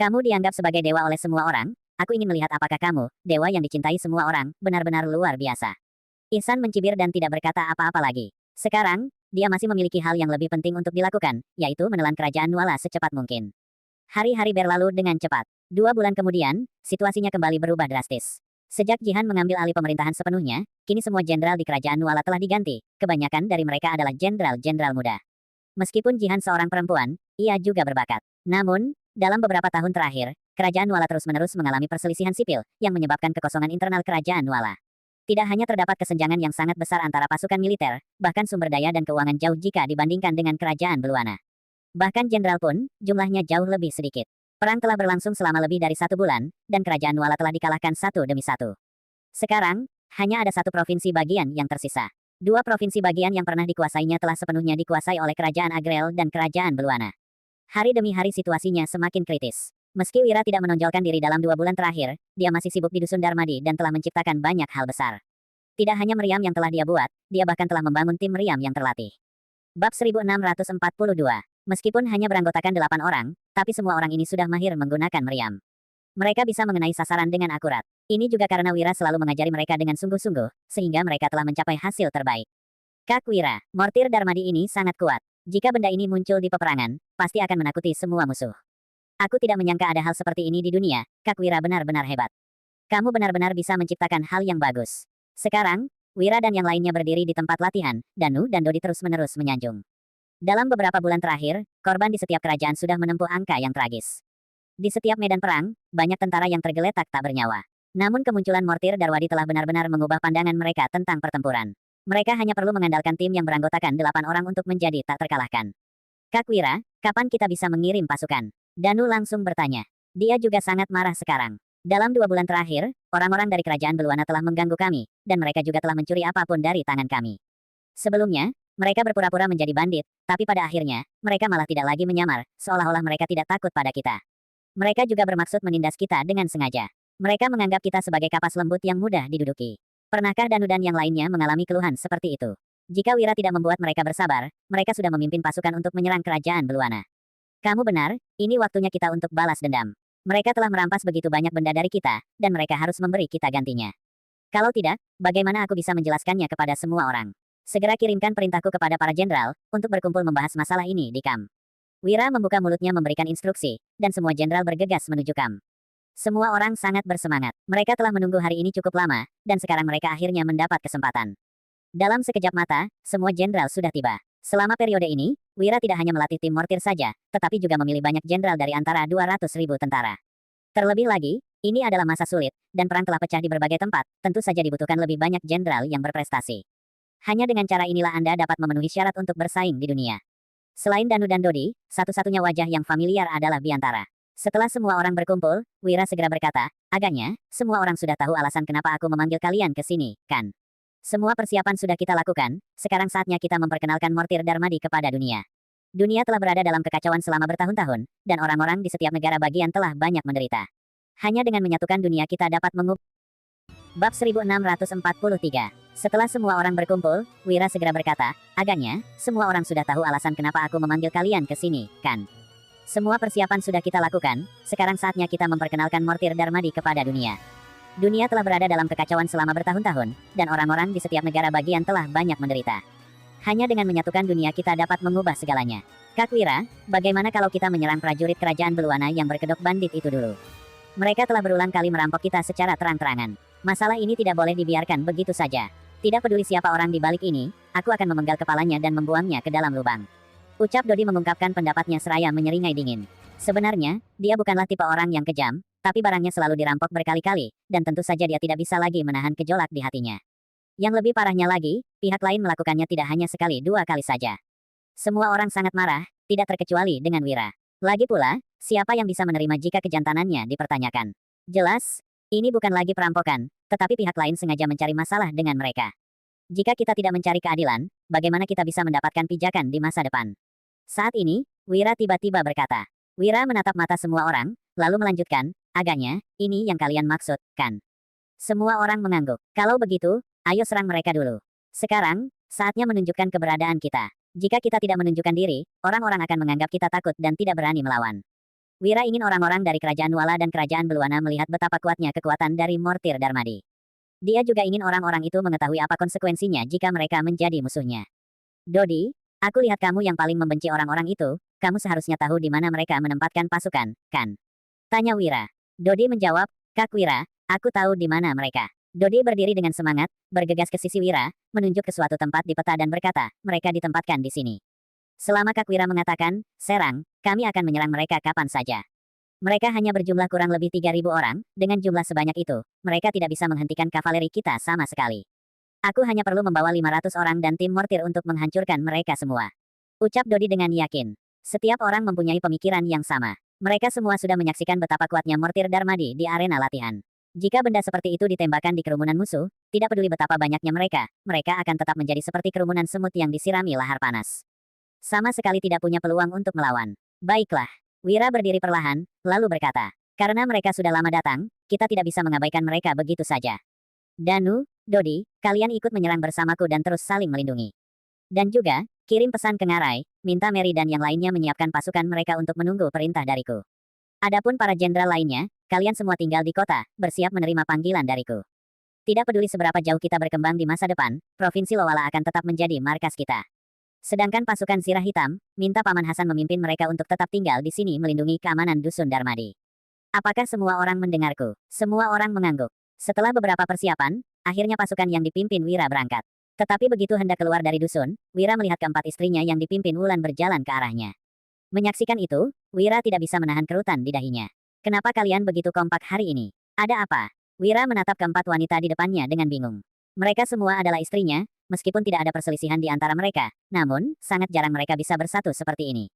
Kamu dianggap sebagai dewa oleh semua orang, aku ingin melihat apakah kamu, dewa yang dicintai semua orang, benar-benar luar biasa. Ihsan mencibir dan tidak berkata apa-apa lagi. Sekarang, dia masih memiliki hal yang lebih penting untuk dilakukan, yaitu menelan kerajaan Nuala secepat mungkin. Hari-hari berlalu dengan cepat. 2 bulan kemudian, situasinya kembali berubah drastis. Sejak Jihan mengambil alih pemerintahan sepenuhnya, kini semua jenderal di kerajaan Nuala telah diganti, kebanyakan dari mereka adalah jenderal-jenderal muda. Meskipun Jihan seorang perempuan, ia juga berbakat. Namun, dalam beberapa tahun terakhir, kerajaan Nuala terus-menerus mengalami perselisihan sipil, yang menyebabkan kekosongan internal kerajaan Nuala. Tidak hanya terdapat kesenjangan yang sangat besar antara pasukan militer, bahkan sumber daya dan keuangan jauh jika dibandingkan dengan kerajaan Beluana. Bahkan jenderal pun, jumlahnya jauh lebih sedikit. Perang telah berlangsung selama lebih dari 1 bulan, dan kerajaan Nuala telah dikalahkan satu demi satu. Sekarang, hanya ada 1 provinsi bagian yang tersisa. 2 provinsi bagian yang pernah dikuasainya telah sepenuhnya dikuasai oleh kerajaan Agrel dan kerajaan Beluana. Hari demi hari situasinya semakin kritis. Meski Wira tidak menonjolkan diri dalam 2 bulan terakhir, dia masih sibuk di Dusun Darmadi dan telah menciptakan banyak hal besar. Tidak hanya meriam yang telah dia buat, dia bahkan telah membangun tim meriam yang terlatih. Bab 1642. Meskipun hanya beranggotakan 8 orang, tapi semua orang ini sudah mahir menggunakan meriam. Mereka bisa mengenai sasaran dengan akurat. Ini juga karena Wira selalu mengajari mereka dengan sungguh-sungguh, sehingga mereka telah mencapai hasil terbaik. Kak Wira, mortir Darmadi ini sangat kuat. Jika benda ini muncul di peperangan, pasti akan menakuti semua musuh. Aku tidak menyangka ada hal seperti ini di dunia, Kak Wira benar-benar hebat. Kamu benar-benar bisa menciptakan hal yang bagus. Sekarang, Wira dan yang lainnya berdiri di tempat latihan, Danu dan Dodi terus-menerus menyanjung. Dalam beberapa bulan terakhir, korban di setiap kerajaan sudah menempuh angka yang tragis. Di setiap medan perang, banyak tentara yang tergeletak tak bernyawa. Namun kemunculan mortir Darwadi telah benar-benar mengubah pandangan mereka tentang pertempuran. Mereka hanya perlu mengandalkan tim yang beranggotakan 8 orang untuk menjadi tak terkalahkan. Kak Wira, kapan kita bisa mengirim pasukan? Danu langsung bertanya. Dia juga sangat marah sekarang. Dalam 2 bulan terakhir, orang-orang dari kerajaan Beluana telah mengganggu kami, dan mereka juga telah mencuri apapun dari tangan kami. Sebelumnya, mereka berpura-pura menjadi bandit, tapi pada akhirnya, mereka malah tidak lagi menyamar, seolah-olah mereka tidak takut pada kita. Mereka juga bermaksud menindas kita dengan sengaja. Mereka menganggap kita sebagai kapas lembut yang mudah diduduki. Pernahkah Danu dan yang lainnya mengalami keluhan seperti itu? Jika Wira tidak membuat mereka bersabar, mereka sudah memimpin pasukan untuk menyerang kerajaan Beluana. Kamu benar, ini waktunya kita untuk balas dendam. Mereka telah merampas begitu banyak benda dari kita, dan mereka harus memberi kita gantinya. Kalau tidak, bagaimana aku bisa menjelaskannya kepada semua orang? Segera kirimkan perintahku kepada para jenderal, untuk berkumpul membahas masalah ini di kamp. Wira membuka mulutnya memberikan instruksi, dan semua jenderal bergegas menuju kamp. Semua orang sangat bersemangat. Mereka telah menunggu hari ini cukup lama, dan sekarang mereka akhirnya mendapat kesempatan. Dalam sekejap mata, semua jenderal sudah tiba. Selama periode ini, Wira tidak hanya melatih tim mortir saja, tetapi juga memilih banyak jenderal dari antara 200.000 tentara. Terlebih lagi, ini adalah masa sulit, dan perang telah pecah di berbagai tempat, tentu saja dibutuhkan lebih banyak jenderal yang berprestasi. Hanya dengan cara inilah Anda dapat memenuhi syarat untuk bersaing di dunia. Selain Danu dan Dodi, satu-satunya wajah yang familiar adalah Biantara. Setelah semua orang berkumpul, Wira segera berkata, agaknya, semua orang sudah tahu alasan kenapa aku memanggil kalian ke sini, kan? Semua persiapan sudah kita lakukan, sekarang saatnya kita memperkenalkan Mortir Darmadi kepada dunia. Dunia telah berada dalam kekacauan selama bertahun-tahun, dan orang-orang di setiap negara bagian telah banyak menderita. Hanya dengan menyatukan dunia kita dapat Bab 1643. Setelah semua orang berkumpul, Wira segera berkata, agaknya, semua orang sudah tahu alasan kenapa aku memanggil kalian ke sini, kan? Semua persiapan sudah kita lakukan, sekarang saatnya kita memperkenalkan Mortir Darmadi kepada dunia. Dunia telah berada dalam kekacauan selama bertahun-tahun, dan orang-orang di setiap negara bagian telah banyak menderita. Hanya dengan menyatukan dunia kita dapat mengubah segalanya. Kak Wira, bagaimana kalau kita menyerang prajurit kerajaan Beluana yang berkedok bandit itu dulu? Mereka telah berulang kali merampok kita secara terang-terangan. Masalah ini tidak boleh dibiarkan begitu saja. Tidak peduli siapa orang di balik ini, aku akan memenggal kepalanya dan membuangnya ke dalam lubang. Ucap Dodi mengungkapkan pendapatnya seraya menyeringai dingin. Sebenarnya, dia bukanlah tipe orang yang kejam, tapi barangnya selalu dirampok berkali-kali, dan tentu saja dia tidak bisa lagi menahan gejolak di hatinya. Yang lebih parahnya lagi, pihak lain melakukannya tidak hanya sekali dua kali saja. Semua orang sangat marah, tidak terkecuali dengan Wira. Lagi pula, siapa yang bisa menerima jika kejantanannya dipertanyakan? Jelas, ini bukan lagi perampokan, tetapi pihak lain sengaja mencari masalah dengan mereka. Jika kita tidak mencari keadilan, bagaimana kita bisa mendapatkan pijakan di masa depan? Saat ini, Wira tiba-tiba berkata. Wira menatap mata semua orang, lalu melanjutkan, agaknya, ini yang kalian maksud, kan? Semua orang mengangguk. Kalau begitu, ayo serang mereka dulu. Sekarang, saatnya menunjukkan keberadaan kita. Jika kita tidak menunjukkan diri, orang-orang akan menganggap kita takut dan tidak berani melawan. Wira ingin orang-orang dari Kerajaan Wala dan Kerajaan Beluana melihat betapa kuatnya kekuatan dari Mortir Darmadi. Dia juga ingin orang-orang itu mengetahui apa konsekuensinya jika mereka menjadi musuhnya. Dodi, aku lihat kamu yang paling membenci orang-orang itu, kamu seharusnya tahu di mana mereka menempatkan pasukan, kan? Tanya Wira. Dodi menjawab, Kak Wira, aku tahu di mana mereka. Dodi berdiri dengan semangat, bergegas ke sisi Wira, menunjuk ke suatu tempat di peta dan berkata, mereka ditempatkan di sini. Selama Kak Wira mengatakan, serang, kami akan menyerang mereka kapan saja. Mereka hanya berjumlah kurang lebih 3.000 orang, dengan jumlah sebanyak itu, mereka tidak bisa menghentikan kavaleri kita sama sekali. Aku hanya perlu membawa 500 orang dan tim mortir untuk menghancurkan mereka semua. Ucap Dodi dengan yakin. Setiap orang mempunyai pemikiran yang sama. Mereka semua sudah menyaksikan betapa kuatnya Mortir Darmadi di arena latihan. Jika benda seperti itu ditembakkan di kerumunan musuh, tidak peduli betapa banyaknya mereka akan tetap menjadi seperti kerumunan semut yang disirami lahar panas. Sama sekali tidak punya peluang untuk melawan. Baiklah. Wira berdiri perlahan, lalu berkata, karena mereka sudah lama datang, kita tidak bisa mengabaikan mereka begitu saja. Danu, Dodi, kalian ikut menyerang bersamaku dan terus saling melindungi. Dan juga, kirim pesan ke Ngarai, minta Mary dan yang lainnya menyiapkan pasukan mereka untuk menunggu perintah dariku. Adapun para jenderal lainnya, kalian semua tinggal di kota, bersiap menerima panggilan dariku. Tidak peduli seberapa jauh kita berkembang di masa depan, Provinsi Lowala akan tetap menjadi markas kita. Sedangkan pasukan Zirah Hitam, minta Paman Hasan memimpin mereka untuk tetap tinggal di sini melindungi keamanan Dusun Darmadi. Apakah semua orang mendengarku? Semua orang mengangguk. Setelah beberapa persiapan, akhirnya pasukan yang dipimpin Wira berangkat. Tetapi begitu hendak keluar dari dusun, Wira melihat keempat istrinya yang dipimpin Wulan berjalan ke arahnya. Menyaksikan itu, Wira tidak bisa menahan kerutan di dahinya. Kenapa kalian begitu kompak hari ini? Ada apa? Wira menatap keempat wanita di depannya dengan bingung. Mereka semua adalah istrinya, meskipun tidak ada perselisihan di antara mereka, namun, sangat jarang mereka bisa bersatu seperti ini.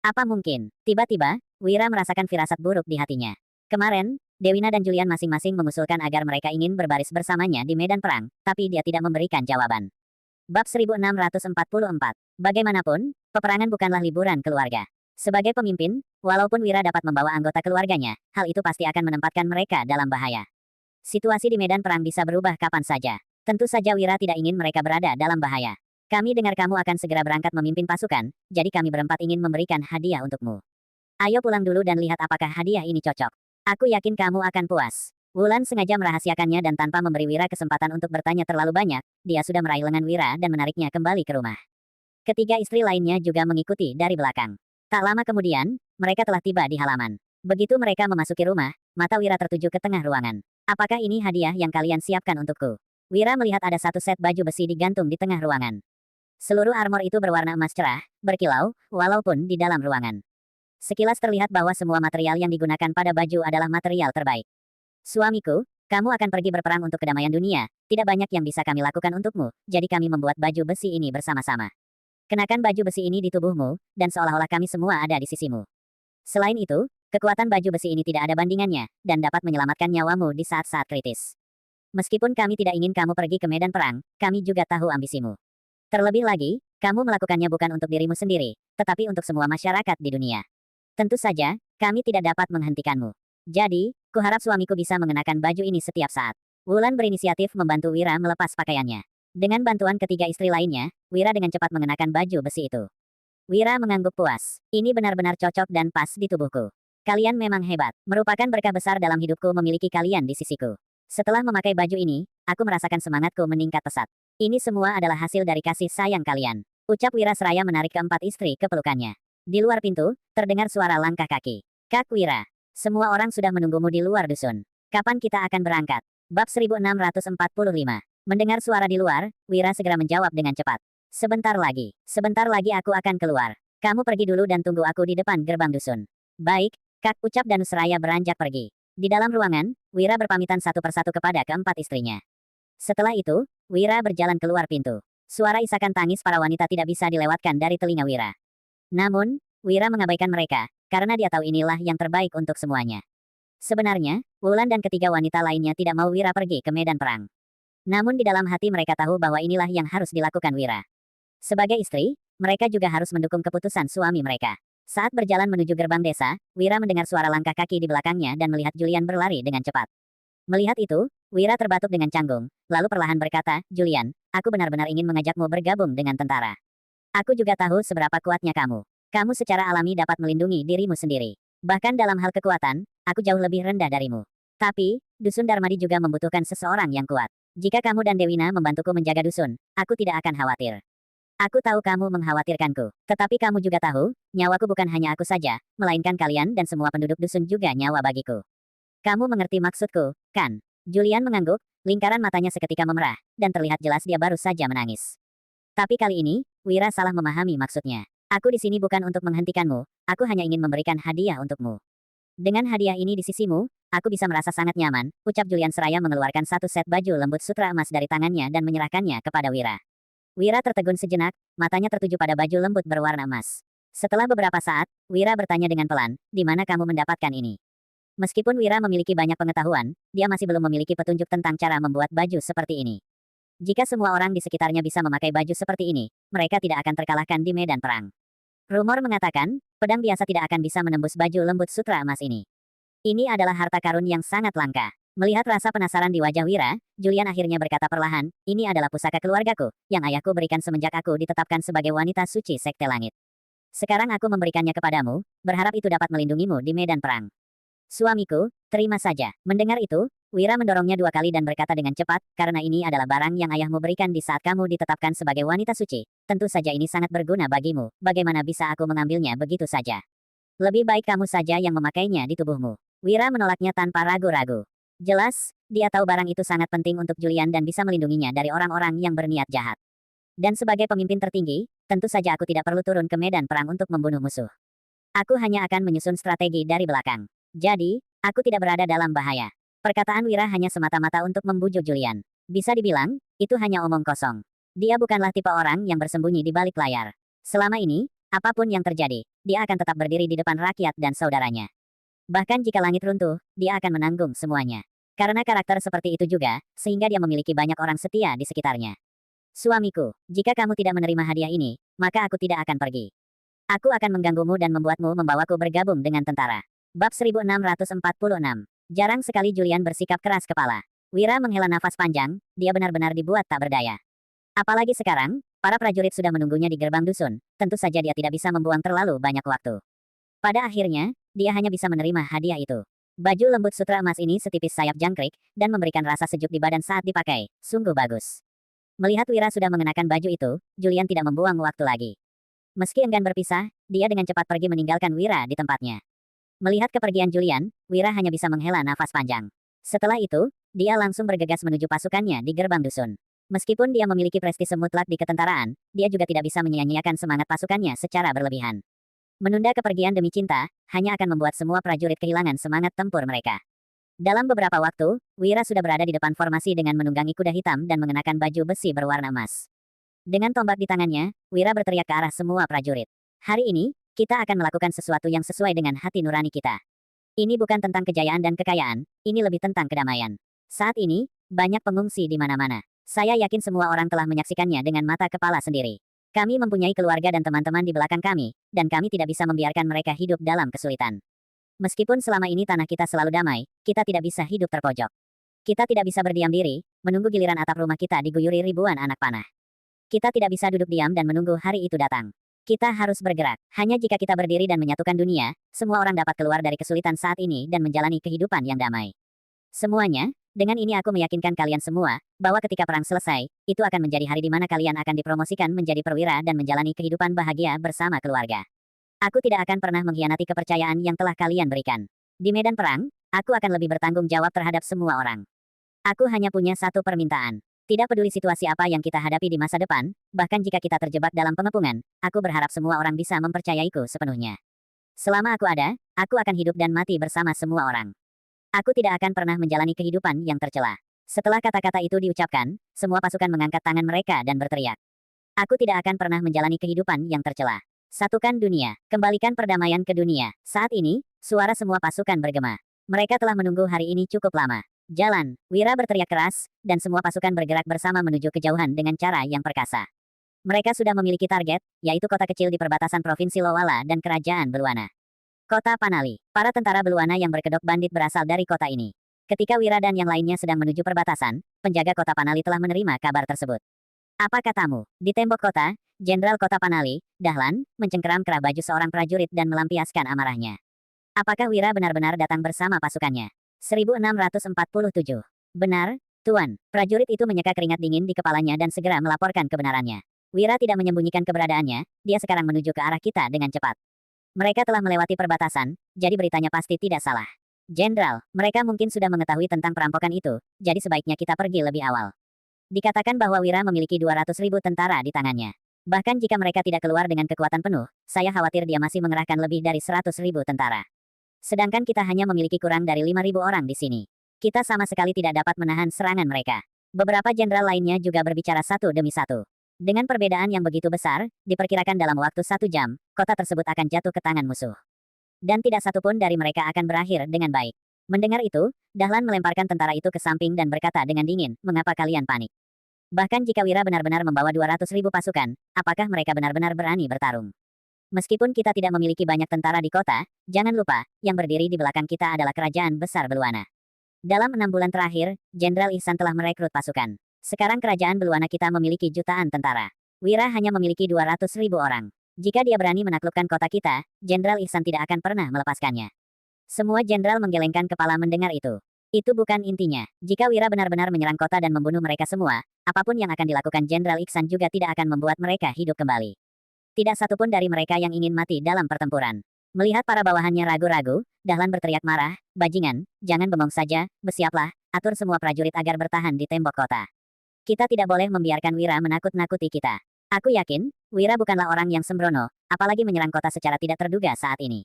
Apa mungkin? Tiba-tiba, Wira merasakan firasat buruk di hatinya. Kemarin, Dewina dan Julian masing-masing mengusulkan agar mereka ingin berbaris bersamanya di medan perang, tapi dia tidak memberikan jawaban. Bab 1644. Bagaimanapun, peperangan bukanlah liburan keluarga. Sebagai pemimpin, walaupun Wira dapat membawa anggota keluarganya, hal itu pasti akan menempatkan mereka dalam bahaya. Situasi di medan perang bisa berubah kapan saja. Tentu saja Wira tidak ingin mereka berada dalam bahaya. Kami dengar kamu akan segera berangkat memimpin pasukan, jadi kami berempat ingin memberikan hadiah untukmu. Ayo pulang dulu dan lihat apakah hadiah ini cocok. Aku yakin kamu akan puas. Wulan sengaja merahasiakannya dan tanpa memberi Wira kesempatan untuk bertanya terlalu banyak, dia sudah meraih lengan Wira dan menariknya kembali ke rumah. Ketiga istri lainnya juga mengikuti dari belakang. Tak lama kemudian, mereka telah tiba di halaman. Begitu mereka memasuki rumah, mata Wira tertuju ke tengah ruangan. Apakah ini hadiah yang kalian siapkan untukku? Wira melihat ada satu set baju besi digantung di tengah ruangan. Seluruh armor itu berwarna emas cerah, berkilau, walaupun di dalam ruangan. Sekilas terlihat bahwa semua material yang digunakan pada baju adalah material terbaik. Suamiku, kamu akan pergi berperang untuk kedamaian dunia, tidak banyak yang bisa kami lakukan untukmu, jadi kami membuat baju besi ini bersama-sama. Kenakan baju besi ini di tubuhmu, dan seolah-olah kami semua ada di sisimu. Selain itu, Kekuatan baju besi ini tidak ada bandingannya, dan dapat menyelamatkan nyawamu di saat-saat kritis. Meskipun kami tidak ingin kamu pergi ke medan perang, kami juga tahu ambisimu. Terlebih lagi, kamu melakukannya bukan untuk dirimu sendiri, tetapi untuk semua masyarakat di dunia. Tentu saja, kami tidak dapat menghentikanmu. Jadi, kuharap suamiku bisa mengenakan baju ini setiap saat. Wulan berinisiatif membantu Wira melepas pakaiannya. Dengan bantuan ketiga istri lainnya, Wira dengan cepat mengenakan baju besi itu. Wira mengangguk puas. Ini benar-benar cocok dan pas di tubuhku. Kalian memang hebat. Merupakan berkah besar dalam hidupku memiliki kalian di sisiku. Setelah memakai baju ini, aku merasakan semangatku meningkat pesat. Ini semua adalah hasil dari kasih sayang kalian. Ucap Wira seraya menarik keempat istri ke pelukannya. Di luar pintu, terdengar suara langkah kaki. Kak Wira. Semua orang sudah menunggumu di luar dusun. Kapan kita akan berangkat? Bab 1645. Mendengar suara di luar, Wira segera menjawab dengan cepat. Sebentar lagi aku akan keluar. Kamu pergi dulu dan tunggu aku di depan gerbang dusun. Baik, Kak, ucap Danusraya beranjak pergi. Di dalam ruangan, Wira berpamitan satu persatu kepada keempat istrinya. Setelah itu, Wira berjalan keluar pintu. Suara isakan tangis para wanita tidak bisa dilewatkan dari telinga Wira. Namun, Wira mengabaikan mereka, karena dia tahu inilah yang terbaik untuk semuanya. Sebenarnya, Wulan dan ketiga wanita lainnya tidak mau Wira pergi ke medan perang. Namun di dalam hati mereka tahu bahwa inilah yang harus dilakukan Wira. Sebagai istri, mereka juga harus mendukung keputusan suami mereka. Saat berjalan menuju gerbang desa, Wira mendengar suara langkah kaki di belakangnya dan melihat Julian berlari dengan cepat. Melihat itu, Wira terbatuk dengan canggung, lalu perlahan berkata, Julian, aku benar-benar ingin mengajakmu bergabung dengan tentara. Aku juga tahu seberapa kuatnya kamu. Kamu secara alami dapat melindungi dirimu sendiri. Bahkan dalam hal kekuatan, aku jauh lebih rendah darimu. Tapi, Dusun Darmadi juga membutuhkan seseorang yang kuat. Jika kamu dan Dewina membantuku menjaga dusun, aku tidak akan khawatir. Aku tahu kamu mengkhawatirkanku, tetapi kamu juga tahu, nyawaku bukan hanya aku saja, melainkan kalian dan semua penduduk dusun juga nyawa bagiku. Kamu mengerti maksudku, kan? Julian mengangguk, lingkaran matanya seketika memerah, dan terlihat jelas dia baru saja menangis. Tapi kali ini, Wira salah memahami maksudnya. Aku di sini bukan untuk menghentikanmu, aku hanya ingin memberikan hadiah untukmu. Dengan hadiah ini di sisimu, aku bisa merasa sangat nyaman, ucap Julian seraya mengeluarkan satu set baju lembut sutra emas dari tangannya dan menyerahkannya kepada Wira. Wira tertegun sejenak, matanya tertuju pada baju lembut berwarna emas. Setelah beberapa saat, Wira bertanya dengan pelan, di mana kamu mendapatkan ini? Meskipun Wira memiliki banyak pengetahuan, dia masih belum memiliki petunjuk tentang cara membuat baju seperti ini. Jika semua orang di sekitarnya bisa memakai baju seperti ini, mereka tidak akan terkalahkan di medan perang. Rumor mengatakan, pedang biasa tidak akan bisa menembus baju lembut sutra emas ini. Ini adalah harta karun yang sangat langka. Melihat rasa penasaran di wajah Wira, Julian akhirnya berkata perlahan, ini adalah pusaka keluargaku, yang ayahku berikan semenjak aku ditetapkan sebagai wanita suci Sekte Langit. Sekarang aku memberikannya kepadamu, berharap itu dapat melindungimu di medan perang. Suamiku, terima saja. Mendengar itu, Wira mendorongnya 2 kali dan berkata dengan cepat, karena ini adalah barang yang ayahmu berikan di saat kamu ditetapkan sebagai wanita suci. Tentu saja ini sangat berguna bagimu, bagaimana bisa aku mengambilnya begitu saja? Lebih baik kamu saja yang memakainya di tubuhmu. Wira menolaknya tanpa ragu-ragu. Jelas, dia tahu barang itu sangat penting untuk Julian dan bisa melindunginya dari orang-orang yang berniat jahat. Dan sebagai pemimpin tertinggi, tentu saja aku tidak perlu turun ke medan perang untuk membunuh musuh. Aku hanya akan menyusun strategi dari belakang. Jadi, aku tidak berada dalam bahaya. Perkataan Wira hanya semata-mata untuk membujuk Julian. Bisa dibilang, itu hanya omong kosong. Dia bukanlah tipe orang yang bersembunyi di balik layar. Selama ini, apapun yang terjadi, dia akan tetap berdiri di depan rakyat dan saudaranya. Bahkan jika langit runtuh, dia akan menanggung semuanya. Karena karakter seperti itu juga, sehingga dia memiliki banyak orang setia di sekitarnya. Suamiku, jika kamu tidak menerima hadiah ini, maka aku tidak akan pergi. Aku akan mengganggumu dan membuatmu membawaku bergabung dengan tentara. Bab 1646. Jarang sekali Julian bersikap keras kepala. Wira menghela nafas panjang, dia benar-benar dibuat tak berdaya. Apalagi sekarang, para prajurit sudah menunggunya di gerbang dusun, tentu saja dia tidak bisa membuang terlalu banyak waktu. Pada akhirnya, dia hanya bisa menerima hadiah itu. Baju lembut sutra emas ini setipis sayap jangkrik, dan memberikan rasa sejuk di badan saat dipakai, sungguh bagus. Melihat Wira sudah mengenakan baju itu, Julian tidak membuang waktu lagi. Meski enggan berpisah, dia dengan cepat pergi meninggalkan Wira di tempatnya. Melihat kepergian Julian, Wira hanya bisa menghela nafas panjang. Setelah itu, dia langsung bergegas menuju pasukannya di gerbang dusun. Meskipun dia memiliki prestise mutlak di ketentaraan, dia juga tidak bisa menyia-nyiakan semangat pasukannya secara berlebihan. Menunda kepergian demi cinta, hanya akan membuat semua prajurit kehilangan semangat tempur mereka. Dalam beberapa waktu, Wira sudah berada di depan formasi dengan menunggangi kuda hitam dan mengenakan baju besi berwarna emas. Dengan tombak di tangannya, Wira berteriak ke arah semua prajurit. Hari ini, kita akan melakukan sesuatu yang sesuai dengan hati nurani kita. Ini bukan tentang kejayaan dan kekayaan, ini lebih tentang kedamaian. Saat ini, banyak pengungsi di mana-mana. Saya yakin semua orang telah menyaksikannya dengan mata kepala sendiri. Kami mempunyai keluarga dan teman-teman di belakang kami, dan kami tidak bisa membiarkan mereka hidup dalam kesulitan. Meskipun selama ini tanah kita selalu damai, kita tidak bisa hidup terpojok. Kita tidak bisa berdiam diri, menunggu giliran atap rumah kita diguyuri ribuan anak panah. Kita tidak bisa duduk diam dan menunggu hari itu datang. Kita harus bergerak. Hanya jika kita berdiri dan menyatukan dunia, semua orang dapat keluar dari kesulitan saat ini dan menjalani kehidupan yang damai. Semuanya, dengan ini aku meyakinkan kalian semua, bahwa ketika perang selesai, itu akan menjadi hari di mana kalian akan dipromosikan menjadi perwira dan menjalani kehidupan bahagia bersama keluarga. Aku tidak akan pernah mengkhianati kepercayaan yang telah kalian berikan. Di medan perang, aku akan lebih bertanggung jawab terhadap semua orang. Aku hanya punya satu permintaan. Tidak peduli situasi apa yang kita hadapi di masa depan, bahkan jika kita terjebak dalam pengepungan, aku berharap semua orang bisa mempercayaiku sepenuhnya. Selama aku ada, aku akan hidup dan mati bersama semua orang. Aku tidak akan pernah menjalani kehidupan yang tercela. Setelah kata-kata itu diucapkan, semua pasukan mengangkat tangan mereka dan berteriak. Aku tidak akan pernah menjalani kehidupan yang tercela. Satukan dunia, kembalikan perdamaian ke dunia. Saat ini, suara semua pasukan bergema. Mereka telah menunggu hari ini cukup lama. Jalan, Wira berteriak keras, dan semua pasukan bergerak bersama menuju kejauhan dengan cara yang perkasa. Mereka sudah memiliki target, yaitu kota kecil di perbatasan Provinsi Lowala dan Kerajaan Beluana. Kota Panali. Para tentara Beluana yang berkedok bandit berasal dari kota ini. Ketika Wira dan yang lainnya sedang menuju perbatasan, penjaga kota Panali telah menerima kabar tersebut. Apa katamu? Di tembok kota, Jenderal Kota Panali, Dahlan, mencengkeram kerah baju seorang prajurit dan melampiaskan amarahnya. Apakah Wira benar-benar datang bersama pasukannya? 1647. Benar, Tuan. Prajurit itu menyeka keringat dingin di kepalanya dan segera melaporkan kebenarannya. Wira tidak menyembunyikan keberadaannya, dia sekarang menuju ke arah kita dengan cepat. Mereka telah melewati perbatasan, jadi beritanya pasti tidak salah. Jenderal, mereka mungkin sudah mengetahui tentang perampokan itu, jadi sebaiknya kita pergi lebih awal. Dikatakan bahwa Wira memiliki 200.000 tentara di tangannya. Bahkan jika mereka tidak keluar dengan kekuatan penuh, saya khawatir dia masih mengerahkan lebih dari 100.000 tentara. Sedangkan kita hanya memiliki kurang dari 5.000 orang di sini. Kita sama sekali tidak dapat menahan serangan mereka. Beberapa jenderal lainnya juga berbicara satu demi satu. Dengan perbedaan yang begitu besar, diperkirakan dalam waktu 1 jam, kota tersebut akan jatuh ke tangan musuh. Dan tidak satupun dari mereka akan berakhir dengan baik. Mendengar itu, Dahlan melemparkan tentara itu ke samping dan berkata dengan dingin, mengapa kalian panik? Bahkan jika Wira benar-benar membawa 200.000 pasukan, apakah mereka benar-benar berani bertarung? Meskipun kita tidak memiliki banyak tentara di kota, jangan lupa, yang berdiri di belakang kita adalah kerajaan besar Beluana. Dalam 6 bulan terakhir, Jenderal Ihsan telah merekrut pasukan. Sekarang kerajaan Beluana kita memiliki jutaan tentara. Wira hanya memiliki 200.000 orang. Jika dia berani menaklukkan kota kita, Jenderal Ihsan tidak akan pernah melepaskannya. Semua jenderal menggelengkan kepala mendengar itu. Itu bukan intinya. Jika Wira benar-benar menyerang kota dan membunuh mereka semua, apapun yang akan dilakukan Jenderal Ihsan juga tidak akan membuat mereka hidup kembali. Tidak satupun dari mereka yang ingin mati dalam pertempuran. Melihat para bawahannya ragu-ragu, Dahlan berteriak marah, bajingan, jangan bengong saja, bersiaplah, atur semua prajurit agar bertahan di tembok kota. Kita tidak boleh membiarkan Wira menakut-nakuti kita. Aku yakin, Wira bukanlah orang yang sembrono, apalagi menyerang kota secara tidak terduga saat ini.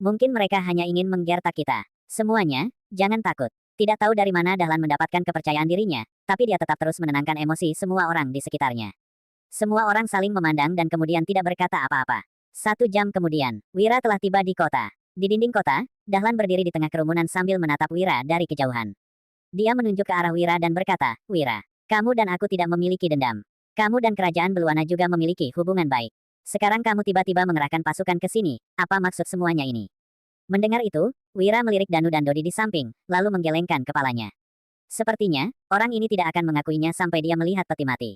Mungkin mereka hanya ingin menggertak kita. Semuanya, jangan takut. Tidak tahu dari mana Dahlan mendapatkan kepercayaan dirinya, tapi dia tetap terus menenangkan emosi semua orang di sekitarnya. Semua orang saling memandang dan kemudian tidak berkata apa-apa. 1 jam kemudian, Wira telah tiba di kota. Di dinding kota, Dahlan berdiri di tengah kerumunan sambil menatap Wira dari kejauhan. Dia menunjuk ke arah Wira dan berkata, Wira, kamu dan aku tidak memiliki dendam. Kamu dan kerajaan Beluana juga memiliki hubungan baik. Sekarang kamu tiba-tiba mengerahkan pasukan ke sini, apa maksud semuanya ini? Mendengar itu, Wira melirik Danu dan Dodi di samping, lalu menggelengkan kepalanya. Sepertinya, orang ini tidak akan mengakuinya sampai dia melihat peti mati.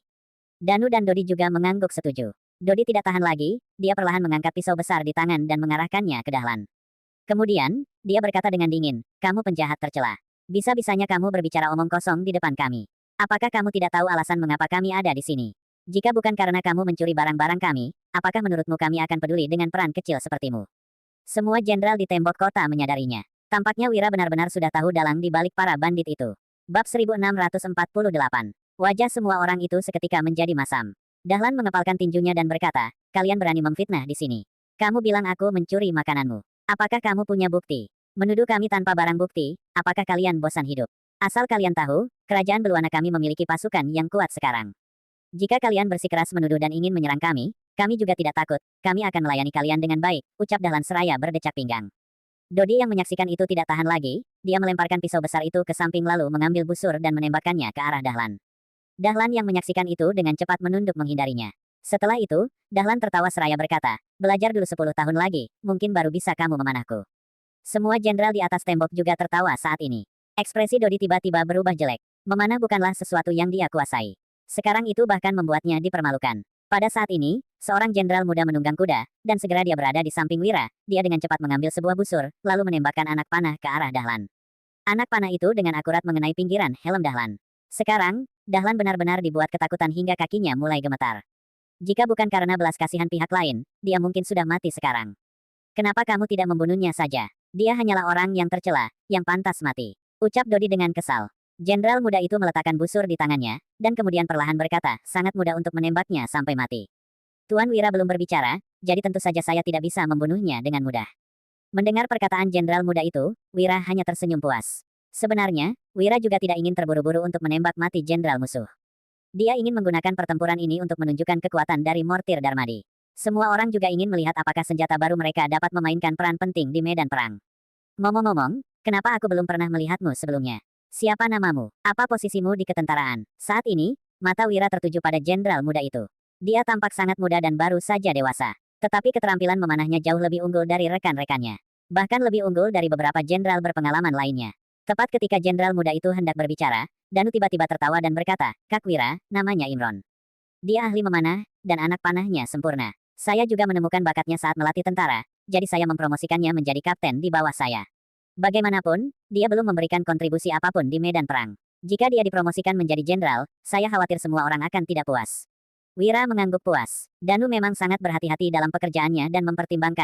Danu dan Dodi juga mengangguk setuju. Dodi tidak tahan lagi, dia perlahan mengangkat pisau besar di tangan dan mengarahkannya ke Dahlan. Kemudian, dia berkata dengan dingin, kamu penjahat tercela. Bisa-bisanya kamu berbicara omong kosong di depan kami. Apakah kamu tidak tahu alasan mengapa kami ada di sini? Jika bukan karena kamu mencuri barang-barang kami, apakah menurutmu kami akan peduli dengan peran kecil sepertimu? Semua jenderal di tembok kota menyadarinya. Tampaknya Wira benar-benar sudah tahu dalang di balik para bandit itu. Bab 1648. Wajah semua orang itu seketika menjadi masam. Dahlan mengepalkan tinjunya dan berkata, kalian berani memfitnah di sini. Kamu bilang aku mencuri makananmu. Apakah kamu punya bukti? Menuduh kami tanpa barang bukti, apakah kalian bosan hidup? Asal kalian tahu, kerajaan Beluana kami memiliki pasukan yang kuat sekarang. Jika kalian bersikeras menuduh dan ingin menyerang kami juga tidak takut, kami akan melayani kalian dengan baik, ucap Dahlan seraya berdecak pinggang. Dodi yang menyaksikan itu tidak tahan lagi, dia melemparkan pisau besar itu ke samping lalu mengambil busur dan menembakkannya ke arah Dahlan. Dahlan yang menyaksikan itu dengan cepat menunduk menghindarinya. Setelah itu, Dahlan tertawa seraya berkata, belajar dulu 10 tahun lagi, mungkin baru bisa kamu memanahku. Semua jenderal di atas tembok juga tertawa saat ini. Ekspresi Dodi tiba-tiba berubah jelek. Memanah bukanlah sesuatu yang dia kuasai. Sekarang itu bahkan membuatnya dipermalukan. Pada saat ini, seorang jenderal muda menunggang kuda, dan segera dia berada di samping Wira. Dia dengan cepat mengambil sebuah busur, lalu menembakkan anak panah ke arah Dahlan. Anak panah itu dengan akurat mengenai pinggiran helm Dahlan. Sekarang, Dahlan benar-benar dibuat ketakutan hingga kakinya mulai gemetar. Jika bukan karena belas kasihan pihak lain, dia mungkin sudah mati sekarang. Kenapa kamu tidak membunuhnya saja? Dia hanyalah orang yang tercela, yang pantas mati. Ucap Dodi dengan kesal. Jenderal muda itu meletakkan busur di tangannya, dan kemudian perlahan berkata, sangat mudah untuk menembaknya sampai mati. Tuan Wira belum berbicara, jadi tentu saja saya tidak bisa membunuhnya dengan mudah. Mendengar perkataan jenderal muda itu, Wira hanya tersenyum puas. Sebenarnya, Wira juga tidak ingin terburu-buru untuk menembak mati jenderal musuh. Dia ingin menggunakan pertempuran ini untuk menunjukkan kekuatan dari mortir Darmadi. Semua orang juga ingin melihat apakah senjata baru mereka dapat memainkan peran penting di medan perang. Ngomong-ngomong, kenapa aku belum pernah melihatmu sebelumnya? Siapa namamu? Apa posisimu di ketentaraan? Saat ini, mata Wira tertuju pada jenderal muda itu. Dia tampak sangat muda dan baru saja dewasa. Tetapi keterampilan memanahnya jauh lebih unggul dari rekan-rekannya. Bahkan lebih unggul dari beberapa jenderal berpengalaman lainnya. Tepat ketika jenderal muda itu hendak berbicara, Danu tiba-tiba tertawa dan berkata, Kak Wira, namanya Imron. Dia ahli memanah, dan anak panahnya sempurna. Saya juga menemukan bakatnya saat melatih tentara, jadi saya mempromosikannya menjadi kapten di bawah saya. Bagaimanapun, dia belum memberikan kontribusi apapun di medan perang. Jika dia dipromosikan menjadi jenderal, saya khawatir semua orang akan tidak puas. Wira mengangguk puas. Danu memang sangat berhati-hati dalam pekerjaannya dan mempertimbangkan